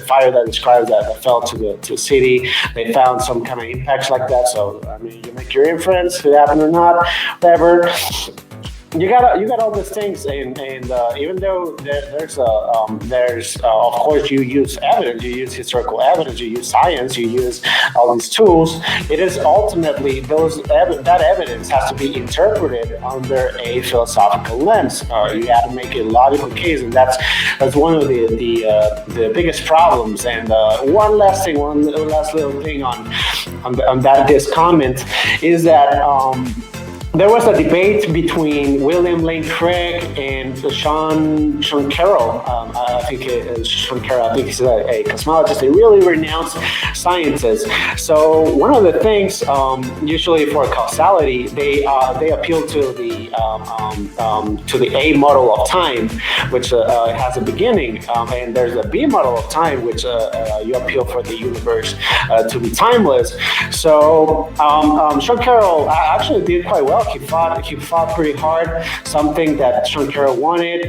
fire that describes that fell to the city. They found some kind of impacts like that. So I mean, you make your inference, if it happened or not, whatever. You got all these things, and even though there's of course you use evidence, you use historical evidence, you use science, you use all these tools. It is ultimately that evidence has to be interpreted under a philosophical lens. You got to make a logical case, and that's one of the biggest problems. And one last little thing on this comment is that. There was a debate between William Lane Craig and Sean Carroll. I think Sean Carroll. I think he's a cosmologist, a really renowned scientist. So one of the things, usually for causality, they appeal to the A model of time, which has a beginning, and there's a B model of time, which you appeal for the universe to be timeless. So Sean Carroll actually did quite well. He fought pretty hard. Something that Sean Carroll wanted.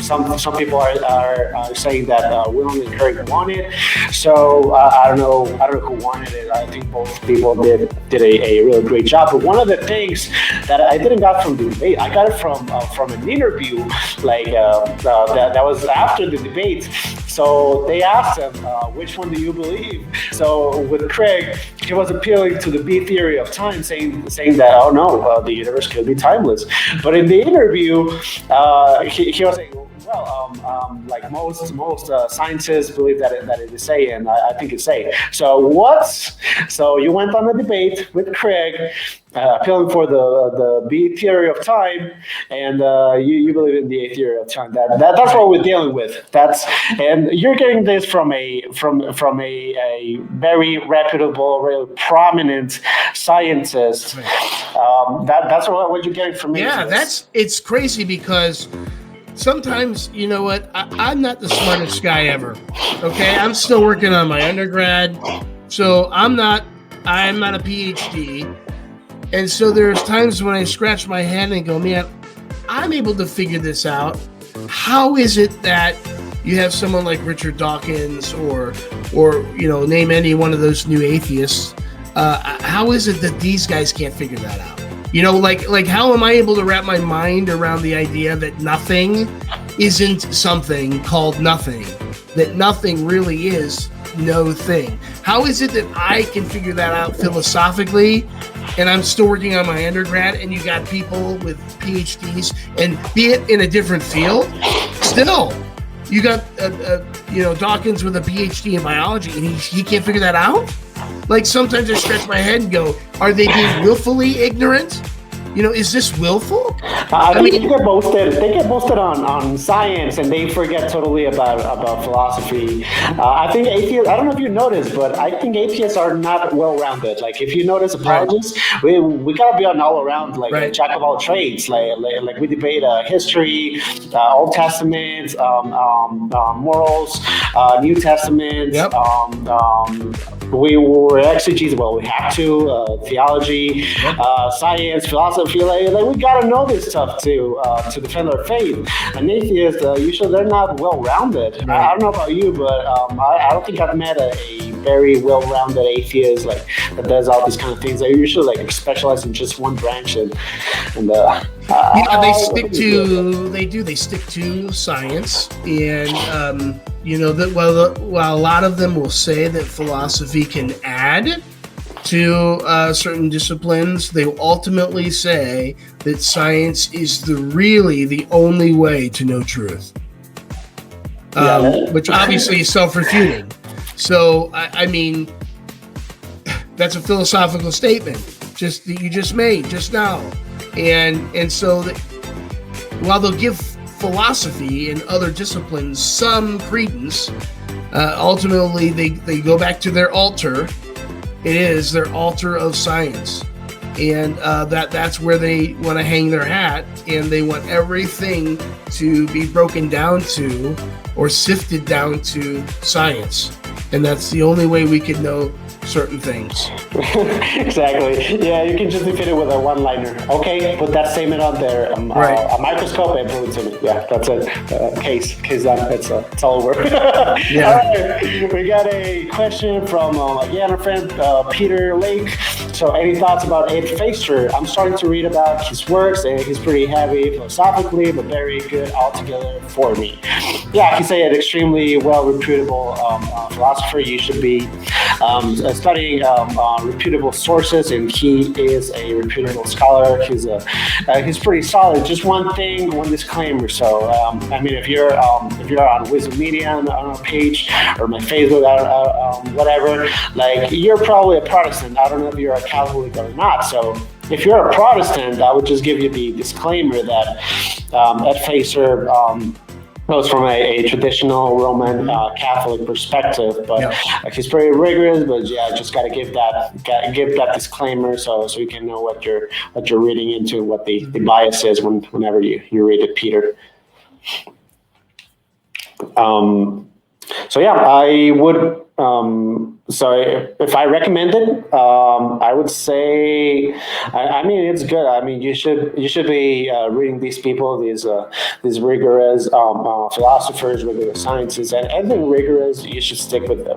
Some people are saying that William Craig wanted. So I don't know who wanted it. I think both people did a really great job. But one of the things that I didn't got from the debate, I got it from an interview, like that was after the debate. So they asked him, which one do you believe? So with Craig, he was appealing to the B theory of time, saying that, oh no, the universe could be timeless. But in the interview, he was saying, well, like most scientists believe that it is A, and I think it's A. So you went on a debate with Craig, appealing for the B theory of time, and you believe in the A theory of time. That's what we're dealing with. And you're getting this from a very reputable, really prominent scientist. That's what you're getting from me. Yeah, it's crazy because. Sometimes, you know what, I'm not the smartest guy ever, okay? I'm still working on my undergrad, so I'm not a PhD, and so there's times when I scratch my head and go, man, I'm able to figure this out. How is it that, you have someone like Richard Dawkins or name any one of those new atheists. How is it that these guys can't figure that out? Like how am I able to wrap my mind around the idea that nothing isn't something called nothing, that nothing really is no thing? How is it that I can figure that out philosophically, and I'm still working on my undergrad, and you got people with PhDs, and be it in a different field, still you got Dawkins with a PhD in biology, and he can't figure that out? Like, sometimes I scratch my head and go, are they being willfully ignorant? Is this willful? I mean, they get boasted on science, and they forget totally about philosophy. I think atheists, I don't know if you noticed, but I think atheists are not well-rounded. Like, if you notice apologists, we gotta be an all-around, like, a jack of all trades. Like we debate history, Old Testament, morals, New Testament. Yep. We were exegetes. Well, we have to theology, science, philosophy. Like we gotta know this stuff to defend our faith. An atheist, usually they're not well-rounded. Right. I don't know about you, but I don't think I've met a very well-rounded atheist like that does all these kind of things. They usually like specialize in just one branch, and they stick to science, and that while a lot of them will say that philosophy can add to certain disciplines, they will ultimately say that science is really the only way to know truth, which obviously is self-refuting. So, I mean, that's a philosophical statement that you just made just now. And so while they'll give philosophy and other disciplines some credence, ultimately they go back to their altar. It is their altar of science, and that's where they want to hang their hat, and they want everything to be broken down to or sifted down to science, and that's the only way we can know certain things. Exactly. Yeah, you can just defeat it with a one-liner. Okay, put that statement on there. A microscope and prove it to me. Yeah, that's it. Case done. It's all over. Yeah. All right. We got a question from our friend Peter Lake. So, any thoughts about Ed Facer? I'm starting to read about his works, and he's pretty heavy philosophically, but very good altogether for me. Yeah, he's an extremely well-reputable philosopher. You should be studying reputable sources, and he is a reputable scholar. He's pretty solid. Just one disclaimer. So, I mean, if you're on Wisdom Media on our page or my Facebook, whatever, like, you're probably a Protestant. I don't know if you're a Catholic or not. So, if you're a Protestant, I would just give you the disclaimer that Ed Facer goes from a traditional Roman Catholic perspective, but he's pretty rigorous. But yeah, just got to give that disclaimer so you can know what you're reading into, what the bias is whenever you read it, Peter. So yeah, I would. So if I recommend it, I would say, I mean, it's good. I mean, you should be reading these people, these rigorous philosophers, rigorous scientists, and anything rigorous. You should stick with the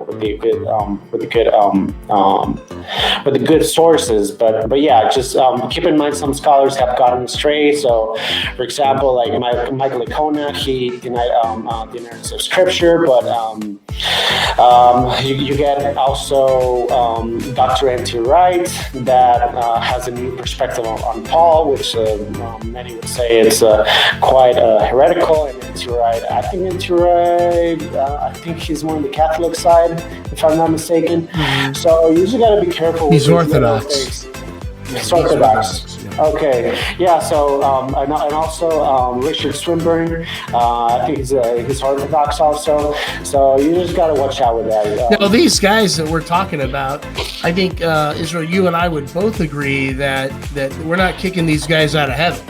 good sources. But yeah, just keep in mind some scholars have gotten astray. So, for example, like Michael Licona, he denied the inerrancy of Scripture, but you get also Dr. N.T. Wright that has a new perspective on Paul, which many would say it's quite heretical. And N.T. Wright, I think he's more on the Catholic side, if I'm not mistaken. Mm-hmm. So you just got to be careful. He's Orthodox. He's Orthodox. Okay, yeah. So and also Richard Swinburne, I think he's Orthodox also. So you just got to watch out with that. Now, these guys that we're talking about, I think Israel, you and I would both agree that we're not kicking these guys out of heaven,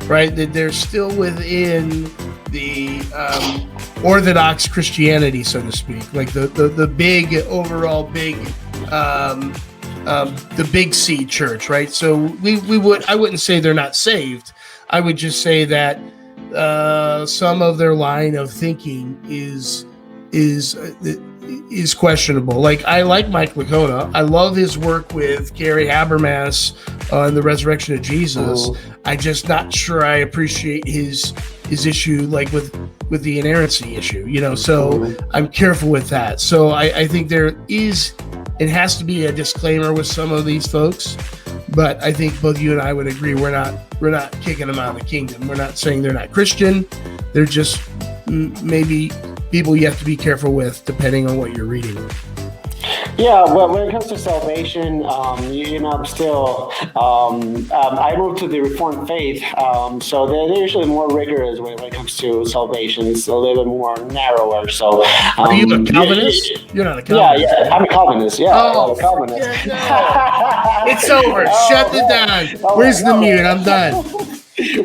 right? That they're still within the Orthodox Christianity, so to speak, like the big overall big. The Big C church, right? So I wouldn't say they're not saved. I would just say that some of their line of thinking is questionable. Like, I like Mike Licona. I love his work with Gary Habermas on the resurrection of Jesus. I'm just not sure I appreciate his issue, like with the inerrancy issue, so I'm careful with that. So I think it has to be a disclaimer with some of these folks, but I think both you and I would agree we're not kicking them out of the kingdom. We're not saying they're not Christian. They're just maybe people you have to be careful with depending on what you're reading. Yeah, well, when it comes to salvation, I'm still, I moved to the Reformed faith, so they're usually more rigorous when it comes to salvation. It's a little bit more narrower. So, are you a Calvinist? You're not a Calvinist. Yeah, I'm a Calvinist. Yeah, I'm a Calvinist. It's over. Shut it down. Where's the mute? I'm done.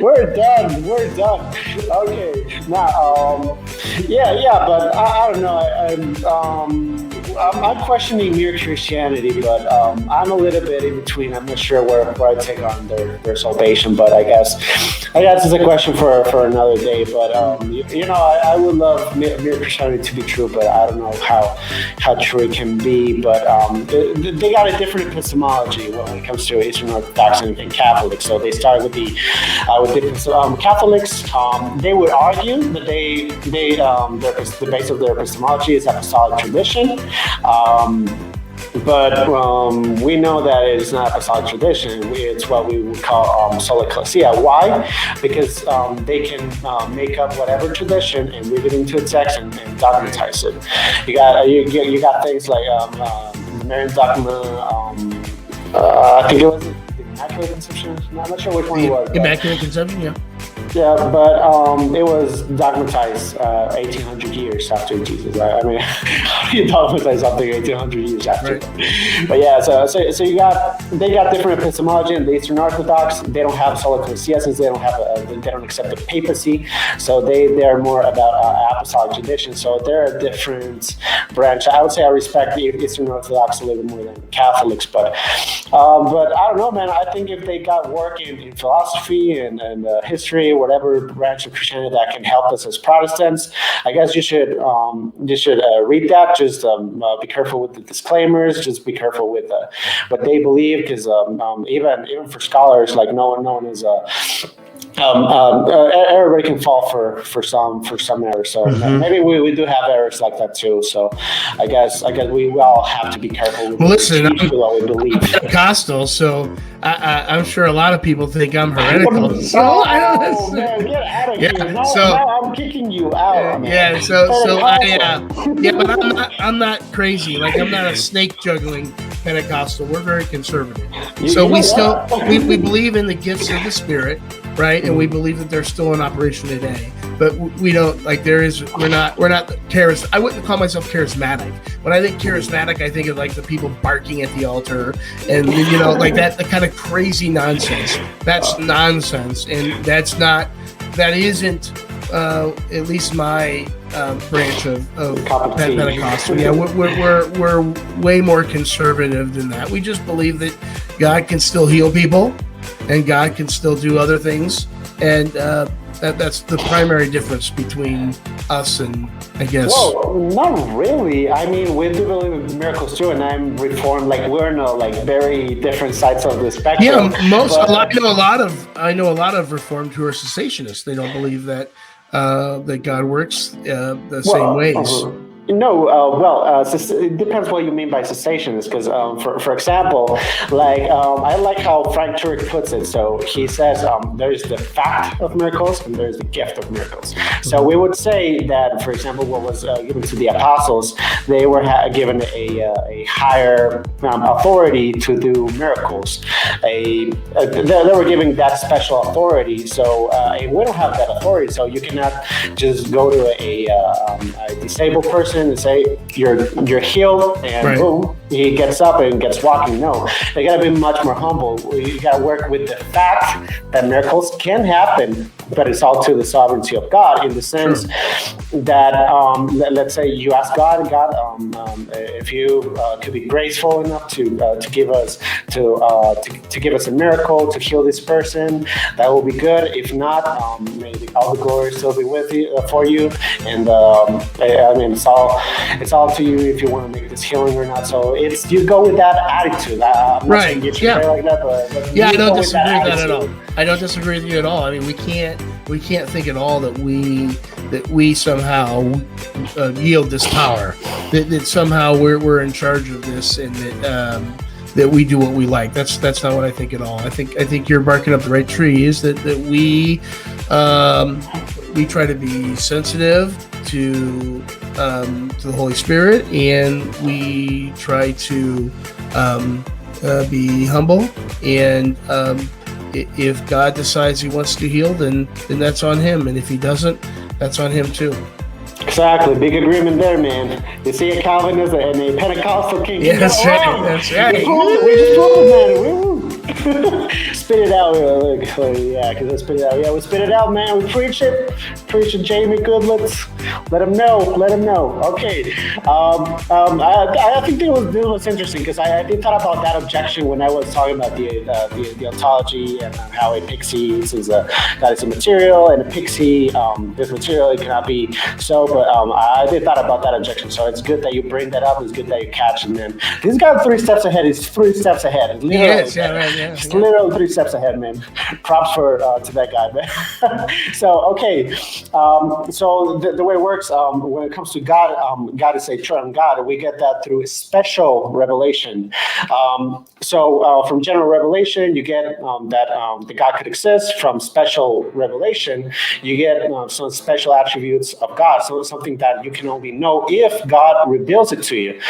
We're done. Okay. Now, but I don't know. I'm questioning mere Christianity, but I'm a little bit in between. I'm not sure where I take on their salvation, but I guess it's a question for another day. But I would love mere Christianity to be true, but I don't know how true it can be. But they got a different epistemology when it comes to Eastern Orthodox and Catholics. So they start with the Catholics. They would argue that the base of their epistemology is apostolic tradition. But we know that it's not apostolic tradition. It's what we would call sola ecclesia. Why? Because they can make up whatever tradition and read it into a text and dogmatize it. You got things like Marian dogma. I think it was Immaculate Conception. I'm not sure which one it was. Immaculate Conception, yeah. Yeah, but it was dogmatized 1,800 years after Jesus. I mean, how do you dogmatize something 1,800 years after? Right. But yeah, so they got different epistemology in the Eastern Orthodox. They don't have sola ecclesia since they don't accept the papacy. So they are more about apostolic tradition. So they're a different branch. I would say I respect the Eastern Orthodox a little bit more than Catholics, but I don't know, man. I think if they got work in philosophy and history, whatever branch of Christianity that can help us as Protestants, I guess you should read that. Just be careful with the disclaimers. Just be careful with what they believe, because even for scholars, like no one is everybody can fall for some errors. So maybe we do have errors like that too. So I guess we all have to be careful with what we believe. I'm Pentecostal, so I'm sure a lot of people think I'm heretical. So man, get out of here! No, I'm kicking you out. Yeah, but I'm not crazy. Like, I'm not a snake juggling Pentecostal. We're very conservative. So we believe in the gifts of the Spirit, right? And we believe that they're still in operation today. But we don't, like, we're not charismatic. I wouldn't call myself charismatic. When I think charismatic, I think of like the people barking at the altar and like the kind of crazy nonsense. That's nonsense, and that isn't at least my branch of Pentecostal. Yeah, we're way more conservative than that. We just believe that God can still heal people, and God can still do other things, and that's the primary difference between us and, I guess. Well, not really. I mean, we do believe in miracles too, and I'm Reformed. Like, we're very different sides of the spectrum. Yeah, I know a lot of Reformed who are cessationists. They don't believe that God works the same ways. No, it depends what you mean by cessationist, because for example, I like how Frank Turek puts it. So he says there's the fact of miracles and there's the gift of miracles. So we would say that, for example, what was given to the apostles, they were given a higher authority to do miracles. They were given that special authority. So we don't have that authority. So you cannot just go to a disabled person and say you're healed and right. Boom, he gets up and gets walking. No, they got to be much more humble. You got to work with the fact that miracles can happen, but it's all to the sovereignty of God, in the sense that let's say you ask God, if you could be graceful enough to give us to give us a miracle to heal this person, that will be good. If not, maybe all the glory still be with you for you. And I mean, it's all to you if you want to make this healing or not. So it's, you go with that attitude. I'm not saying you should pray like that, but I don't disagree with that at all. I don't disagree with you at all. I mean, we can't think at all that we somehow yield this power, that somehow we're in charge of this, and that we do what we like. That's not what I think at all. I think you're barking up the right tree. Is that we try to be sensitive to the Holy Spirit, and we try to be humble, and if God decides he wants to heal, then that's on him, and if he doesn't, that's on him too. Exactly, big agreement there, man. You see a Calvinist and a Pentecostal king. Yeah, that's right. That's right. We just pulled it, man. Woo. Spit it out, yeah, because I spit it out. Yeah, we spit it out, man. We preach it. Preach it, Jamie Goodlet. Let him know. Okay. I think this was interesting, because I did thought about that objection when I was talking about the ontology, and how a pixie is that is a material, and a pixie is material. It cannot be so. But I did thought about that objection. So it's good that you bring that up. It's good that you catch him. And this guy 3 steps ahead. He's 3 steps ahead. It's literally 3 steps ahead, man. Props to that guy, man. So okay, so the way it works when it comes to God, God is a triune God, and we get that through special revelation. So from general revelation, you get that the God could exist. From special revelation, you get some special attributes of God. So it's something that you can only know if God reveals it to you.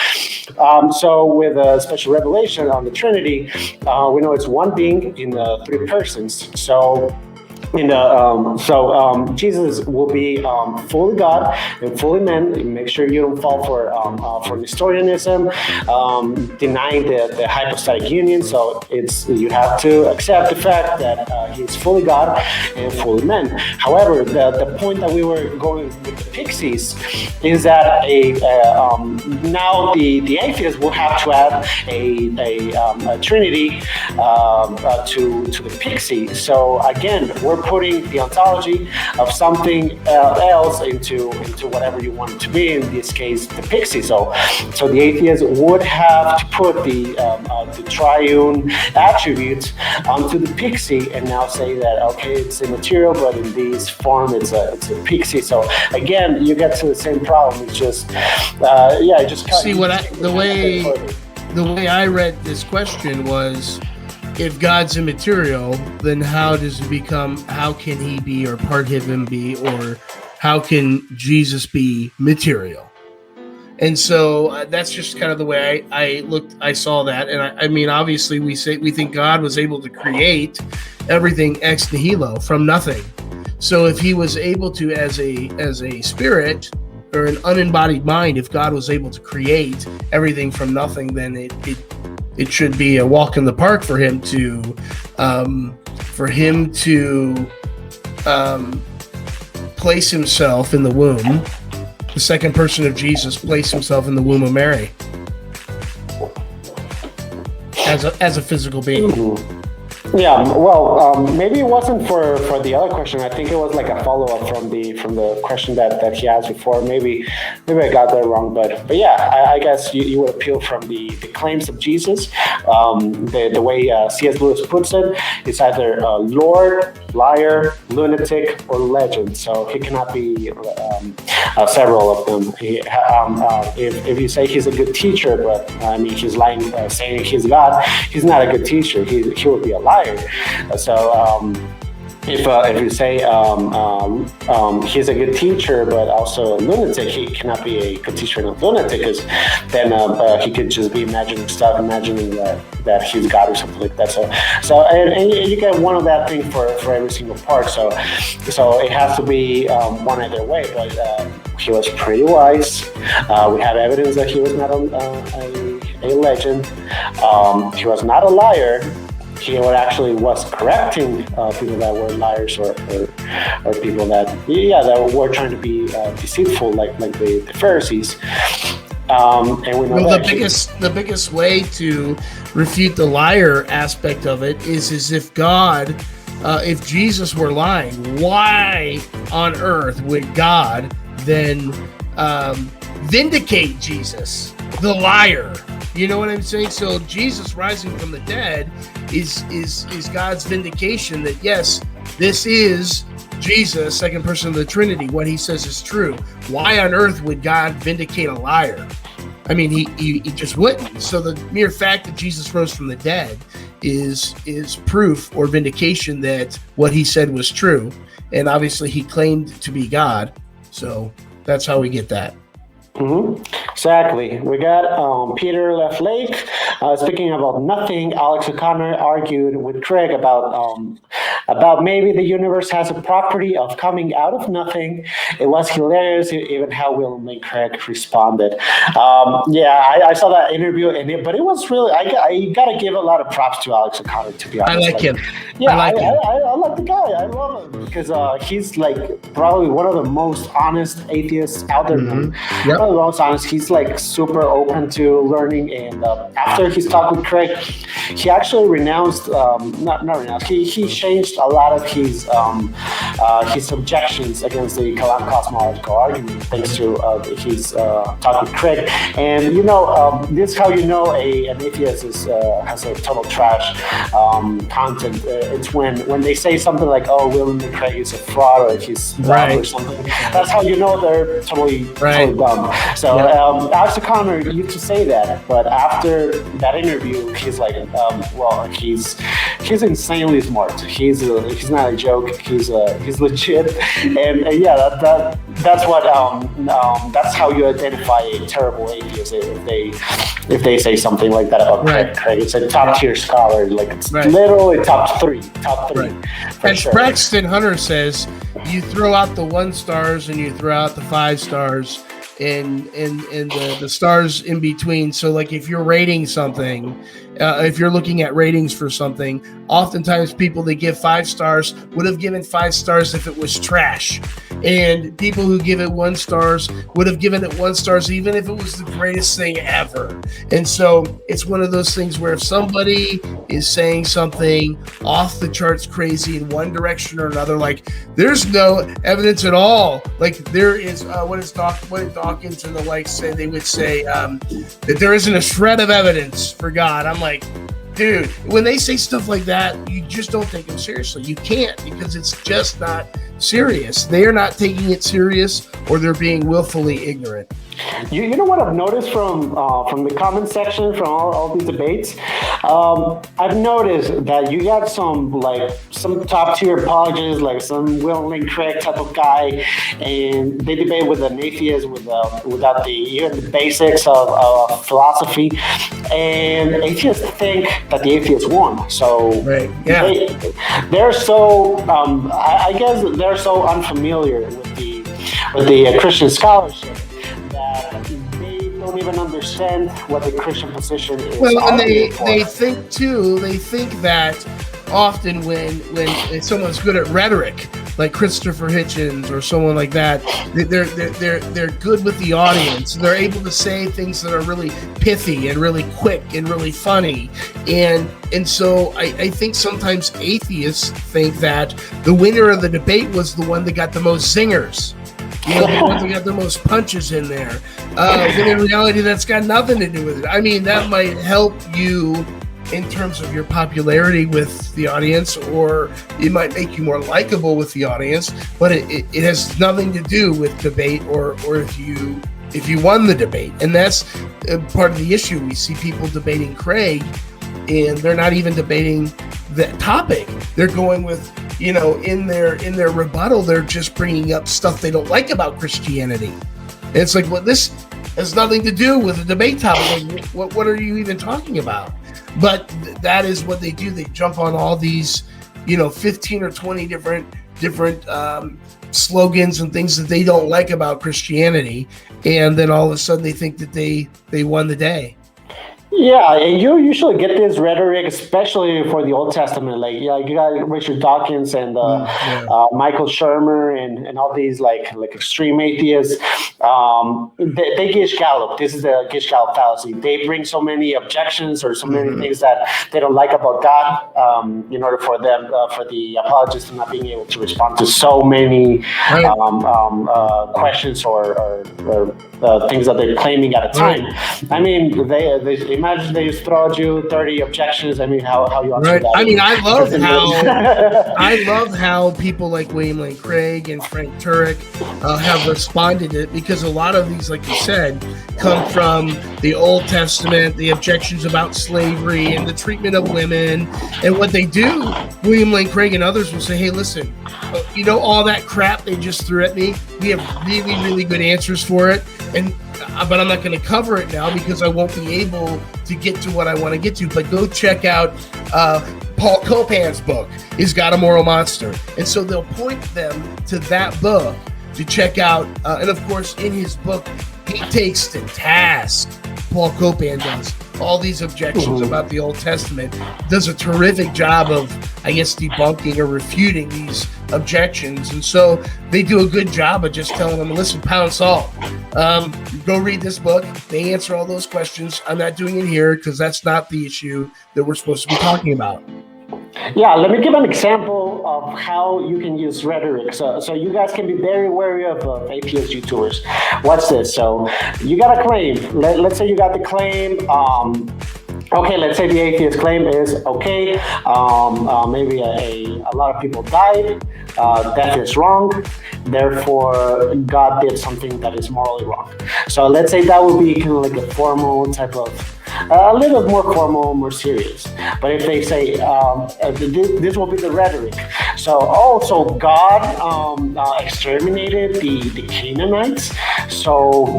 So with a special revelation on the Trinity, we know it's one being in 3 persons. So Jesus will be fully God and fully man. Make sure you don't fall for Nestorianism, denying the hypostatic union. So you have to accept the fact that he's fully God and fully man. However, the point that we were going with the pixies is that now the atheists will have to add a Trinity to the pixie. So again, we're putting the ontology of something else into whatever you want it to be. In this case, the pixie. So the atheist would have to put the triune attributes onto the pixie, and now say that okay, it's immaterial, but in this form, it's a pixie. So again, you get to the same problem. It's just see the way I read this question was, if God's immaterial, then how can he be, or part of him be, or how can Jesus be material? And so that's just kind of the way I saw that. And I mean, obviously we think God was able to create everything ex nihilo, from nothing. So if he was able to, as a spirit or an unembodied mind, if God was able to create everything from nothing, then it should be a walk in the park for him to place himself in the womb. The second person of Jesus placed himself in the womb of Mary as a physical being. Mm-hmm. Yeah, well, maybe it wasn't for the other question. I think it was like a follow-up from the question that he asked before. Maybe I got that wrong, but yeah, I guess you would appeal from the claims of Jesus. The way C.S. Lewis puts it, it's either Lord, liar, lunatic, or legend. So he cannot be several of them. If you say he's a good teacher, but I mean he's lying, saying he's God, he's not a good teacher. He would be a liar. So if you say he's a good teacher but also a lunatic, he cannot be a good teacher and a lunatic, because then he could just be imagining that he's God or something like that. So and you get one of that thing for every single part. So it has to be one either way. But he was pretty wise. We have evidence that he was not a legend. He was not a liar. He actually was correcting people that were liars or people that were trying to be deceitful, like the Pharisees. And we know well, the biggest way to refute the liar aspect of it is if God, if Jesus were lying, why on earth would God then vindicate Jesus, the liar? You know what I'm saying? So Jesus rising from the dead is God's vindication that yes, this is Jesus, second person of the Trinity. What he says is true. Why on earth would God vindicate a liar? I mean, he just wouldn't. So the mere fact that Jesus rose from the dead is proof or vindication that what he said was true. And obviously he claimed to be God. So that's how we get that. Mm-hmm. Exactly. We got Peter Left Lake speaking about nothing. Alex O'Connor argued with Craig about maybe the universe has a property of coming out of nothing. It was hilarious, even how willingly Craig responded. I saw that interview, but it was really, I got to give a lot of props to Alex O'Connor, to be honest. I like him. Yeah, I like him. I like the guy. I love him because he's like probably one of the most honest atheists out there. Mm-hmm. Yep. One of the most honest. He's like super open to learning, and after his talk with Craig, he actually renounced, not renounced. He changed a lot of his objections against the Kalam cosmological argument thanks to his talk with Craig. And this is how you know an atheist has a total trash content. It's when they say something like, "Oh, William Craig is a fraud," or he's dumb or something. That's how you know they're totally dumb. So Alex O'Connor used to say that, but after that interview, he's like, he's insanely smart. He's not a joke. He's legit, and that's what that's how you identify a terrible atheist if they say something like that about Craig. It's a top tier scholar, like it's literally top three. As sure. Braxton Hunter says, you throw out the 1 stars and you throw out the 5 stars. And the stars in between. So like if you're rating something, if you're looking at ratings for something, oftentimes people that give 5 stars would have given 5 stars if it was trash. And people who give it 1 stars would have given it 1 stars even if it was the greatest thing ever. And so it's one of those things where if somebody is saying something off the charts crazy in one direction or another, like there's no evidence at all. Like there is what did Dawkins and the like say? They would say that there isn't a shred of evidence for God. I'm like, dude, when they say stuff like that, you just don't take them seriously. You can't, because it's just not serious. They are not taking it serious, or they're being willfully ignorant. You know what I've noticed from the comment section from all these debates? I've noticed that you got some top tier apologists, like some Will Lane Craig type of guy, and they debate with an atheist without even the basics of philosophy, and atheists think that the atheists won. So they're so I guess they're so unfamiliar with the Christian scholarship that they don't even understand what the Christian position is. Well, and they think that often when someone's good at rhetoric, like Christopher Hitchens or someone like that, they're good with the audience. They're able to say things that are really pithy and really quick and really funny. And so I think sometimes atheists think that the winner of the debate was the one that got the most zingers. The ones that got the most punches in there. When in reality, that's got nothing to do with it. I mean, that might help you in terms of your popularity with the audience, or it might make you more likable with the audience, but it has nothing to do with debate or if you won the debate. And that's part of the issue. We see people debating Craig, and they're not even debating the topic. They're going with, in their rebuttal, they're just bringing up stuff they don't like about Christianity. And it's like, well, this has nothing to do with the debate topic. What are you even talking about? But that is what they do. They jump on all these, 15 or 20 different slogans and things that they don't like about Christianity, and then all of a sudden they think that they won the day. Yeah, and you usually get this rhetoric, especially for the Old Testament. Like, yeah, you got Richard Dawkins and Yeah. Michael Shermer and all these like extreme atheists. They Gish Gallop. This is the Gish Gallop fallacy. They bring so many objections or so many things that they don't like about God, in order for them, for the apologists, not being able to respond to so many Right. questions or things that they're claiming at a time. I mean, they imagine they just throw at you 30 objections. I mean, how you answer Right. that? I mean, I love how people like William Lane Craig and Frank Turek have responded to it, because a lot of these, like you said, come from the Old Testament, the objections about slavery and the treatment of women. And what they do, William Lane Craig and others will say, hey, listen, you know, all that crap they just threw at me, we have really, really good answers for it. But I'm not going to cover it now because I won't be able to get to what I want to get to. But go check out Paul Copan's book, Is God a Moral Monster? And so they'll point them to that book to check out. And of course, in his book, he takes to task, Paul Copan does, all these objections about the Old Testament, does a terrific job of, I guess, debunking or refuting these objections. And so they do a good job of just telling them, listen, pound salt, go read this book. They answer all those questions. I'm not doing it here because that's not the issue that we're supposed to be talking about. Yeah, let me give an example of how you can use rhetoric. So you guys can be very wary of atheist YouTubers. Watch this. So you got a claim. Let's say you got the claim. Okay, let's say the atheist claim is, okay, maybe a lot of people died, death is wrong, therefore God did something that is morally wrong. So let's say that would be kind of like a formal type of, a little more formal, more serious. But if they say, this will be the rhetoric. So God exterminated the Canaanites. So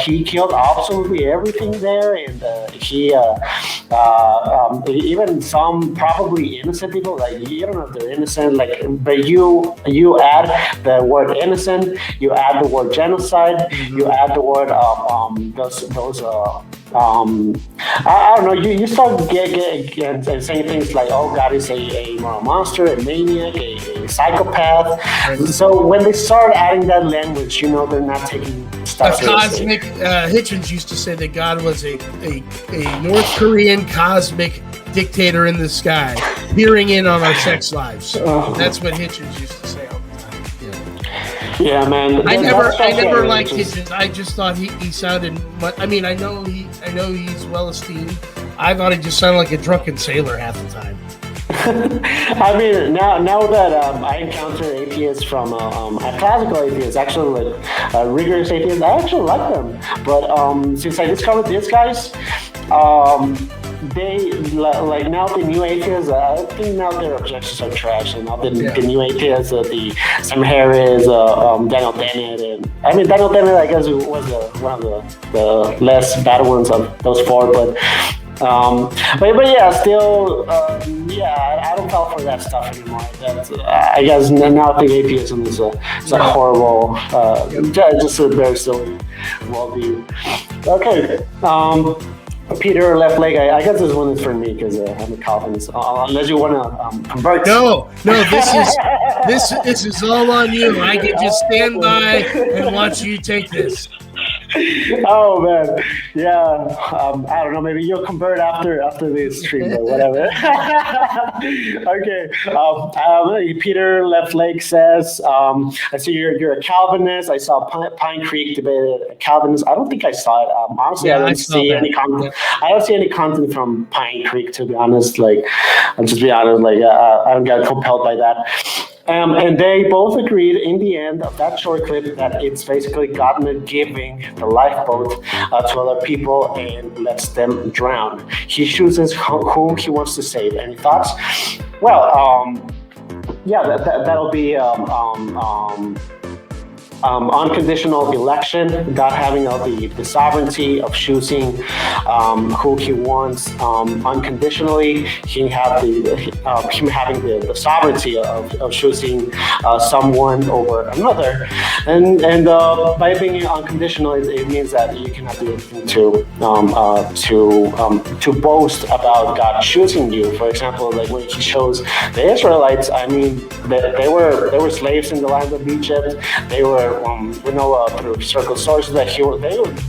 he killed absolutely everything there, and he even some probably innocent people. Like, you don't know if they're innocent. Like, but you add the word innocent, you add the word genocide, you add the word I don't know. You start saying things like, "Oh, God is a moral monster, a maniac, a psychopath." So when they start adding that language, you know they're not taking stuff seriously. Hitchens used to say that God was a North Korean cosmic dictator in the sky, peering in on our sex lives. That's what Hitchens used to say all the time. Yeah, man. I never liked Hitchens. I just thought he sounded. I mean, I know he's well esteemed. I thought he just sounded like a drunken sailor half the time. I mean, now that I encounter atheists from classical atheists, actually like rigorous atheists, I actually like them. But since I discovered these guys, they like now the new atheists. I think now their objections are trash, and now the new atheists, the Sam Harris, Daniel Dennett, and I mean Daniel Dennett, I guess was one of the less bad ones of those four, but yeah, still, I don't fall for that stuff anymore. I guess now I think atheism is a horrible, just a very silly worldview. Okay. Peter left leg. I guess this one is for me because I'm a Calvinist. Unless you want to convert. No. This is all on you. I can just stand by and watch you take this. Oh man, yeah. I don't know. Maybe you'll convert after this stream or whatever. Okay. Peter Left Lake says, "I see you're a Calvinist. I saw Pine Creek debated a Calvinist. I don't think I saw it. Honestly, I don't see any content. I don't see any content from Pine Creek, to be honest. Like, I'll just be honest. Like, I don't get compelled by that." And they both agreed in the end of that short clip that it's basically God giving the lifeboat to other people and lets them drown. He chooses whom he wants to save. Any thoughts? Well, that'll be unconditional election, God having the sovereignty of choosing who He wants unconditionally. Him having the sovereignty of choosing someone over another, and by being unconditional, it means that you cannot do anything to boast about God choosing you. For example, like when He chose the Israelites, I mean, they were slaves in the land of Egypt. They were, we know through historical sources that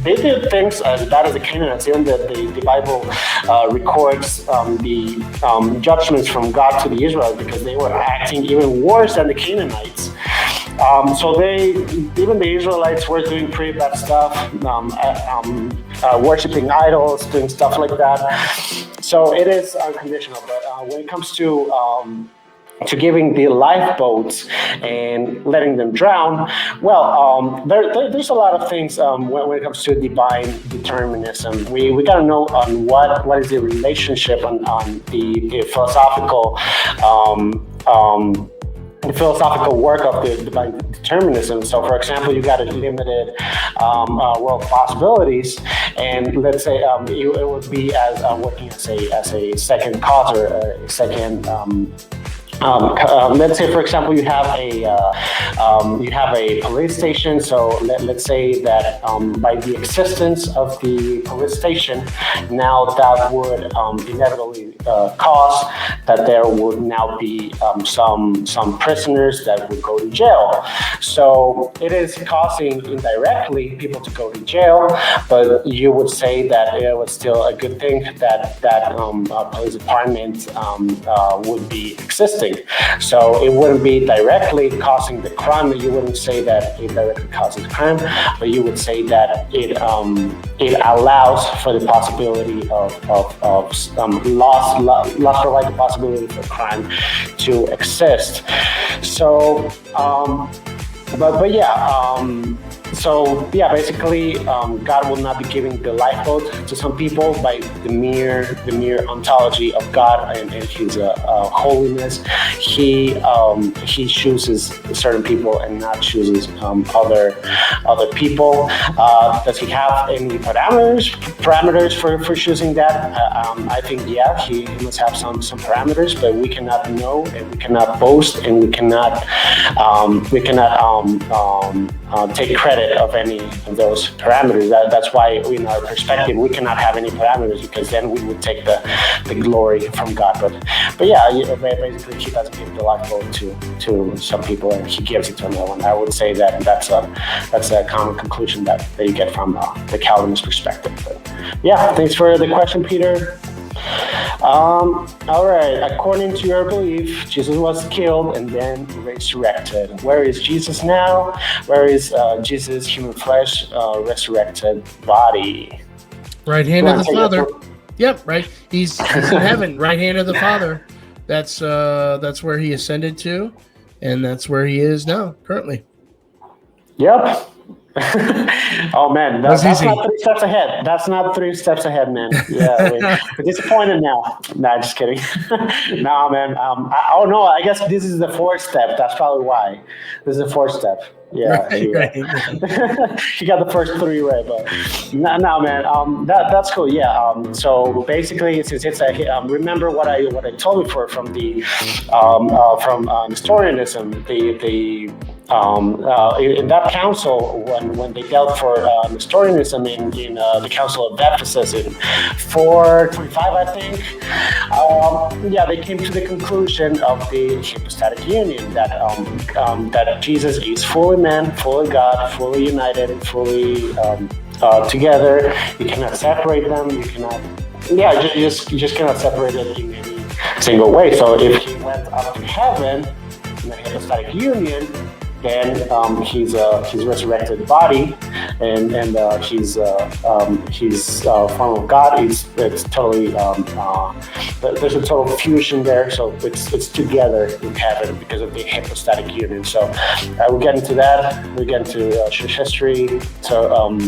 they did things as bad as the Canaanites. Even the Bible records the judgments from God to the Israelites because they were acting even worse than the Canaanites. So even the Israelites were doing pretty bad stuff, worshiping idols, doing stuff like that. So it is unconditional. But when it comes to giving the lifeboats and letting them drown, well, there's a lot of things when it comes to divine determinism. We got to know on what is the relationship on the philosophical the philosophical work of the divine determinism. So, for example, you got a limited world of possibilities, and let's say it would be as working as a second cause or a second. Let's say, for example, you have a police station. So let's say that by the existence of the police station, now that would inevitably cause that there would now be some prisoners that would go to jail. So it is causing indirectly people to go to jail, but you would say that it was still a good thing that police department would be existing. So it wouldn't be directly causing the crime. You wouldn't say that it directly causes crime, but you would say that it allows for the possibility of loss provide the possibility for crime to exist. So, but yeah. So yeah, basically, God will not be giving the lifeboat to some people by the mere ontology of God and His holiness. He chooses certain people and not chooses other people. Does He have any parameters for choosing that? I think yeah, He must have some parameters, but we cannot know and we cannot boast and we cannot take credit of any of those parameters. That's why, in our perspective, we cannot have any parameters because then we would take the glory from God. But yeah, basically, He doesn't give the lifeboat to some people, and He gives it to another one. I would say that that's a common conclusion that you get from the Calvinist perspective. But yeah, thanks for the question, Peter. All right. According to your belief, Jesus was killed and then resurrected. Where is Jesus now? Where is Jesus' human flesh, resurrected body? Right hand of the Father. Yep, right. He's in heaven, right hand of the Father. That's where He ascended to, and that's where He is now, currently. Yep. Oh man, that's not 3 steps ahead. That's not 3 steps ahead, man. Yeah, we're disappointed now. Nah, just kidding. No, man. Oh no, I guess this is the 4th step. That's probably why. This is the 4th step. Yeah, right. You got the first 3 right, but no, man. That's cool. Yeah. So basically, since it's remember what I told before from the from Nestorianism, in that council when they dealt for Nestorianism in the Council of Ephesus in 425, I think. Yeah, they came to the conclusion of the hypostatic union that Jesus is fully man, fully God, fully united, and fully together. You cannot separate them. You cannot. Yeah, you just cannot separate it in any single way. So if He went up to heaven in the hypostatic union, then his resurrected body and his form of God it's totally there's a total fusion there, so it's together in heaven because of the hypostatic union. So we'll get into that. We'll get into church history. So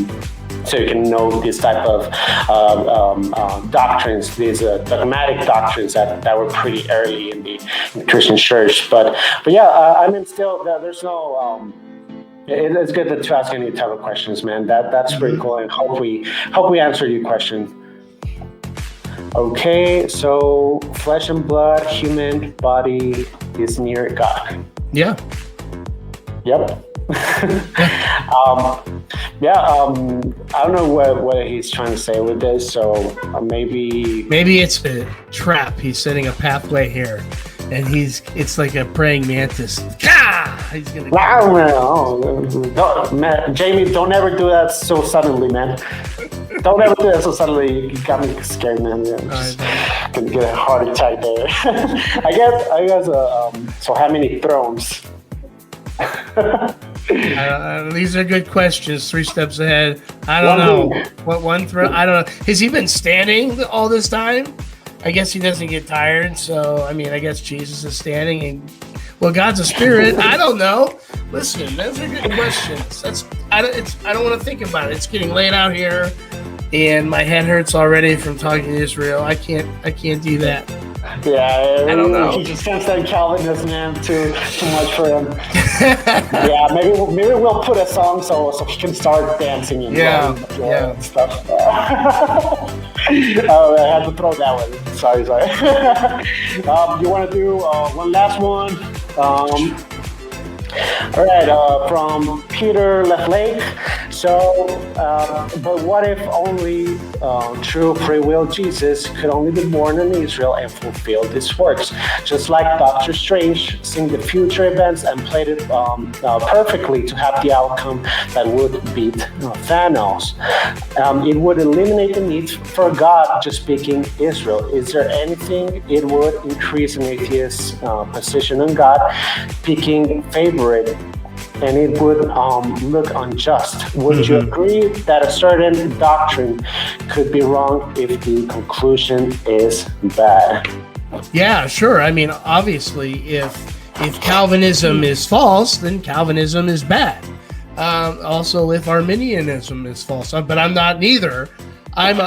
you can know this type of doctrines, these dogmatic doctrines that were pretty early in the Christian church. But yeah, I mean, still there's no It's good to ask any type of questions, man. That's pretty cool, and hope we answered your question. Okay, so flesh and blood, human body is near God. Yeah. Yep. I don't know what he's trying to say with this, so maybe it's a trap. He's setting a pathway here, and it's like a praying mantis. He's gonna. No, man, Jamie, don't ever do that so suddenly, man. Don't ever do that so suddenly. You got me scared, man. Gonna get a heart attack there. I guess. So how many thrones? These are good questions. 3 steps ahead. I don't know. What one throne? I don't know. Has he been standing all this time? I guess he doesn't get tired. So, I mean, I guess Jesus is standing. And well, God's a spirit. I don't know. Listen, those are good questions. I don't want to think about it. It's getting late out here, and my head hurts already from talking to Israel. I can't do that. Yeah, I don't know. He just can't stand Calvinism, man. Too much for him. Yeah, maybe we'll put a song so he can start dancing and stuff. Oh, I had to throw that one. Sorry. You want to do one last one? All right, from Peter Leflake. So, but what if only true free will Jesus could only be born in Israel and fulfill these works? Just like Doctor Strange seen the future events and played it perfectly to have the outcome that would beat Thanos. It would eliminate the need for God just speaking Israel. Is there anything it would increase an atheist's position on God, picking favorite? And it would look unjust. Would you agree that a certain doctrine could be wrong if the conclusion is bad? Yeah, sure. I mean, obviously, if Calvinism is false, then Calvinism is bad. Also, if Arminianism is false, but I'm not neither. I'm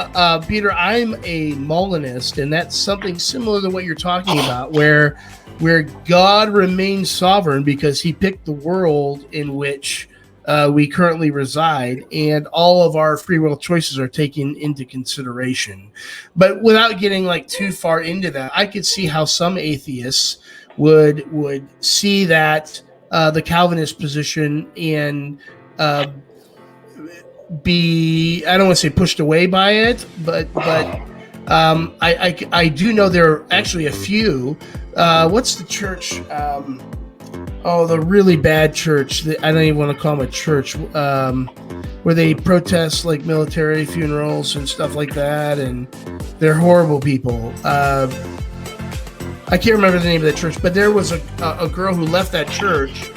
Peter. I'm a Molinist, and that's something similar to what you're talking about, where God remains sovereign because he picked the world in which we currently reside, and all of our free will choices are taken into consideration. But without getting like too far into that, I could see how some atheists would see that the Calvinist position and be, I don't want to say pushed away by it, but I do know there are actually a few. What's the church? The really bad church. I don't even want to call them a church. Where they protest like military funerals and stuff like that, and they're horrible people. I can't remember the name of that church, but there was a girl who left that church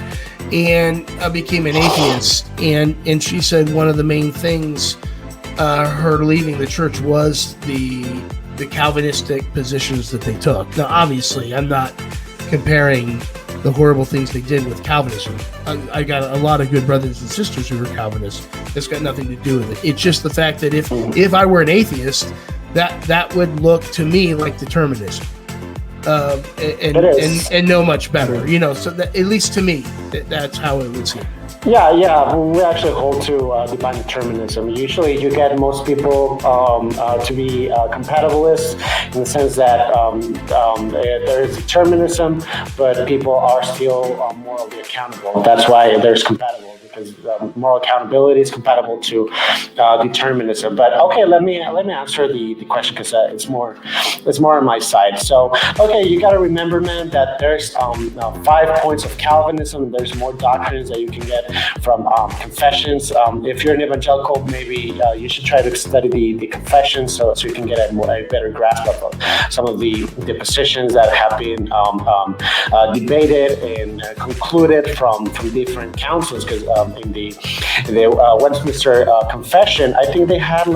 and became an atheist, and she said one of the main things her leaving the church was the Calvinistic positions that they took. Now, obviously, I'm not comparing the horrible things they did with Calvinism. I got a lot of good brothers and sisters who were Calvinists. It's got nothing to do with it. It's just the fact that if I were an atheist, that would look to me like determinism. And no much better, so that, at least to me, that's how it would seem. Yeah, we actually hold to divine determinism. Usually you get most people to be compatibilists in the sense that there is determinism, but people are still morally accountable. That's why there's compatible, because moral accountability is compatible to determinism. But okay, let me answer the question, because it's more on my side. So okay, you got to remember, man, that there's 5 points of Calvinism. There's more doctrines that you can get from confessions. If you're an evangelical, maybe you should try to study the confessions so you can get a better grasp of some of the positions that have been debated and concluded from different councils. Because in the Westminster Confession, I think they had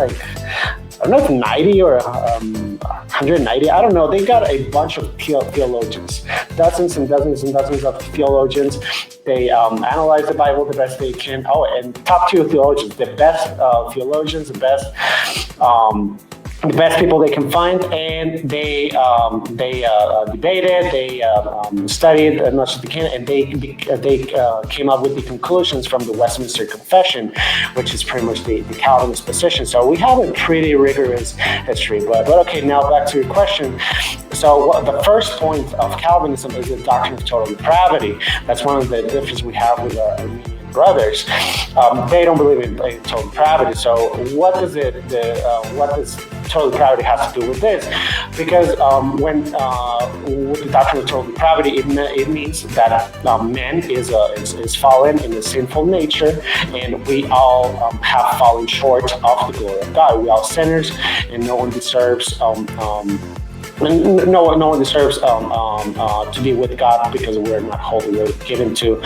I don't know if 90 or 190. I don't know. They got a bunch of theologians, dozens and dozens and dozens of theologians. They analyze the Bible the best they can. Oh, and top 2 theologians, the best theologians, the best the best people they can find, and they debated, they studied as much as they can, and they came up with the conclusions from the Westminster Confession, which is pretty much the Calvinist position. So we have a pretty rigorous history. But okay, now back to your question. So the first point of Calvinism is the doctrine of total depravity. That's one of the differences we have with our Armenian brothers. They don't believe in total depravity. So what does total depravity have to do with this? Because when with the doctrine of total depravity, it means that man is fallen in a sinful nature, and we all have fallen short of the glory of God. We are sinners, and no one deserves. No one deserves to be with God because we're not holy. We're given to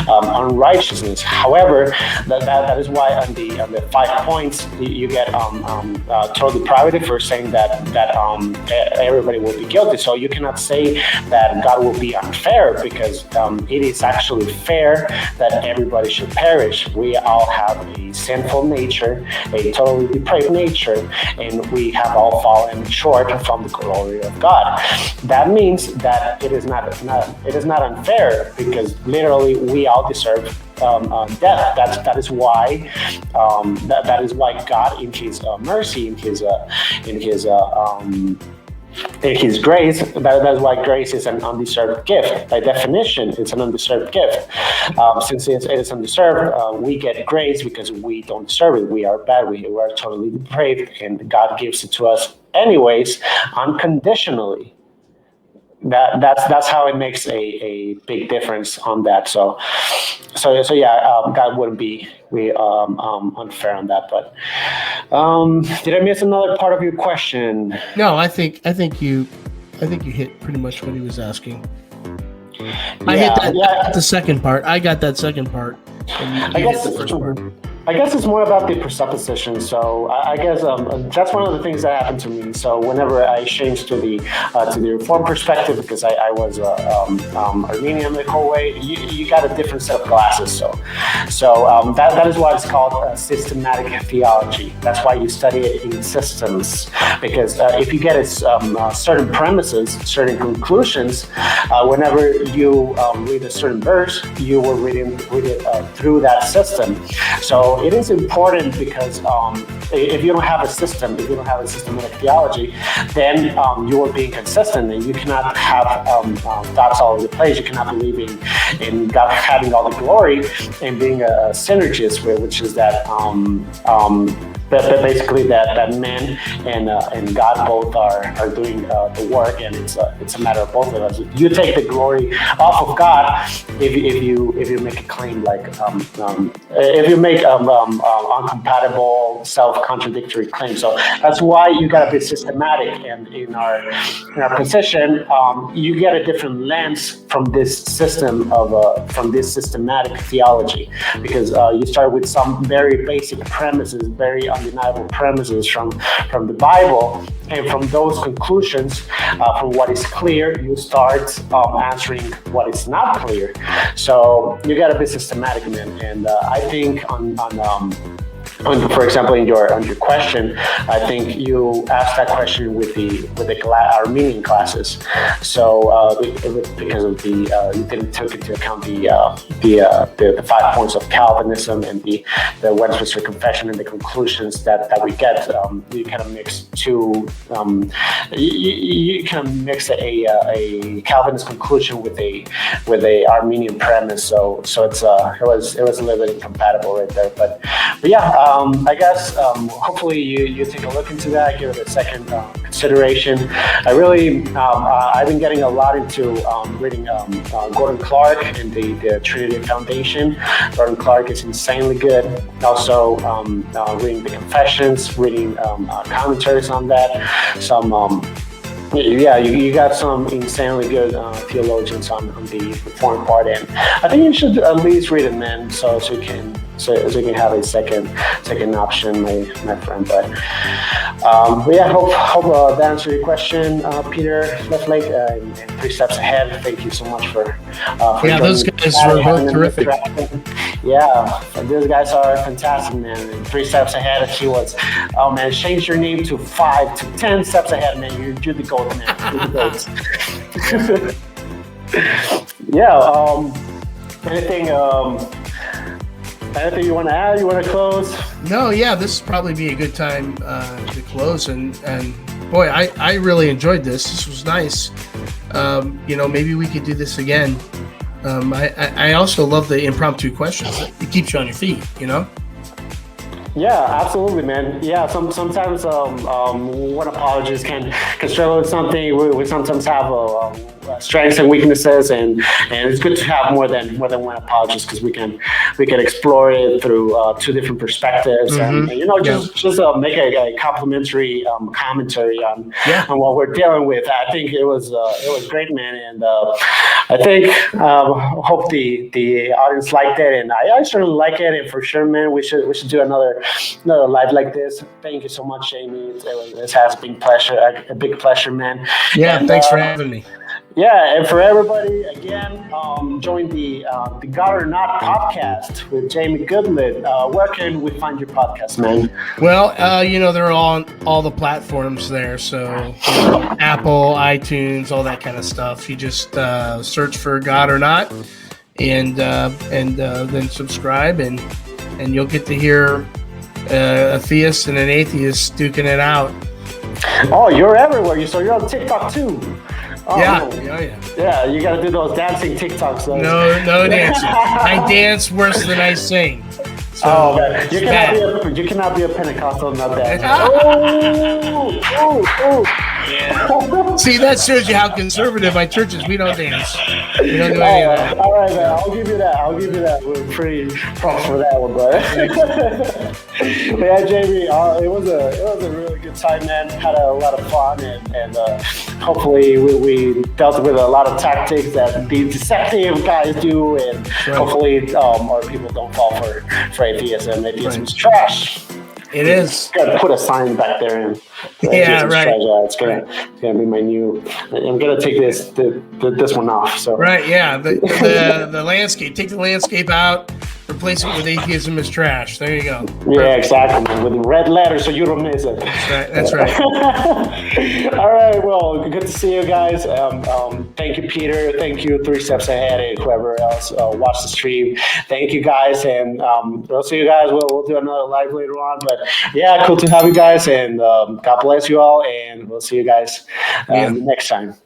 unrighteousness. However, that is why on the 5 points you get total depravity for saying that everybody will be guilty. So you cannot say that God will be unfair, because it is actually fair that everybody should perish. We all have a sinful nature, a totally depraved nature, and we have all fallen short from the glory of God. That means that it is not unfair, because literally we all deserve death. That is why God, in His mercy, in His grace, that is why grace is an undeserved gift. By definition, it's an undeserved gift. Since it is undeserved, we get grace because we don't deserve it. We are bad. We are totally depraved, and God gives it to us anyways, unconditionally. That's how it makes a big difference on that. So yeah, God wouldn't be unfair on that. But did I miss another part of your question? No, I think you hit pretty much what he was asking. I got the second part. I got that second part. And you hit the first part. I guess it's more about the presupposition. So I guess that's one of the things that happened to me. So whenever I changed to the Reform perspective, because I was Armenian the whole way, you got a different set of glasses. So that is why it's called systematic theology. That's why you study it in systems. Because if you get certain premises, certain conclusions, whenever you read a certain verse, you will read it through that system. So it is important, because if you don't have a system, if you don't have a systematic theology, then you are being consistent, and you cannot have thoughts all over the place. You cannot believe in God having all the glory and being a synergist, which is that basically that man and God both are doing the work, and it's a matter of both of us. You take the glory off of God if you make a claim like if you make incompatible, self-contradictory claims. So that's why you got to be systematic. And in our position, you get a different lens from this system from this systematic theology, because you start with some very basic premises, very undeniable premises from the Bible, and from those conclusions, from what is clear, you start answering what is not clear. So you got to be systematic, man. And I think for example, on your question, I think you asked that question with the Armenian classes. So because of you didn't take into account the 5 points of Calvinism and the Westminster Confession and the conclusions that we get. You kind of mix two. You kind of mix a Calvinist conclusion with a Armenian premise. So it was a little bit incompatible right there. But yeah. I guess hopefully you take a look into that, give it a second consideration. I've been getting a lot into reading Gordon Clark and the Trinity Foundation. Gordon Clark is insanely good. Also reading the Confessions, reading commentaries on that. You got some insanely good theologians on the Reformed part, and I think you should at least read it, man, so you can so you can have a second option, my friend. But yeah, hope that answered your question, Peter Leflake, and 3 Steps Ahead. Thank you so much for those guys were both terrific. Yeah, these guys are fantastic, man. And 3 Steps Ahead, he was, oh man, change your name to 5 to 10 steps ahead, man. You're the GOAT, man. You're the GOAT. Yeah. Anything you want to add? You want to close? No, yeah, this would probably be a good time to close. And boy, I really enjoyed this. This was nice. Maybe we could do this again. I also love the impromptu questions. It keeps you on your feet, Yeah, absolutely, man. Yeah, sometimes when apologists can struggle with something, we sometimes have strengths and weaknesses, and it's good to have more than one apologist, because we can explore it through 2 different perspectives, and just make a complimentary commentary on what we're dealing with. I think it was great, man, and I think hope the audience liked it, and I certainly like it, and for sure, man, we should do another live like this. Thank you so much, Jamie. This has been a big pleasure, man. Yeah, and, thanks for having me. Yeah, and for everybody, again, join the God or Not podcast with Jamie Goodlet. Where can we find your podcast, man? Well, they're on all the platforms there. So Apple, iTunes, all that kind of stuff. You just search for God or Not, and then subscribe, and you'll get to hear a theist and an atheist duking it out. Oh, you're everywhere. So you're on TikTok too. Oh, yeah. Yeah, you got to do those dancing TikToks. Though. No dancing. I dance worse than I sing. So man. You cannot be a Pentecostal and not dance. Yeah. See, that shows you how conservative my church is. We don't dance. We don't do any of that. All right, man. I'll give you that. We're pretty props for that one, but yeah, Jamie, it was a really good time, man. Had a lot of fun, and hopefully we dealt with a lot of tactics that the deceptive guys do, and hopefully our people don't fall for atheism. Atheism is trash. It is. Gotta put a sign back there, and right. It's gonna be my new. I'm gonna take this one off. So right, yeah. The landscape. Take the landscape out. Replace it with atheism is trash. There you go. Yeah, exactly. With red letters, so you don't miss it. That's right. All right. Well, good to see you guys. Thank you, Peter. Thank you, 3 Steps Ahead, and whoever else watched the stream. Thank you, guys, and we'll see you guys. We'll do another live later on. But yeah, cool to have you guys, and God bless you all, and we'll see you guys next time.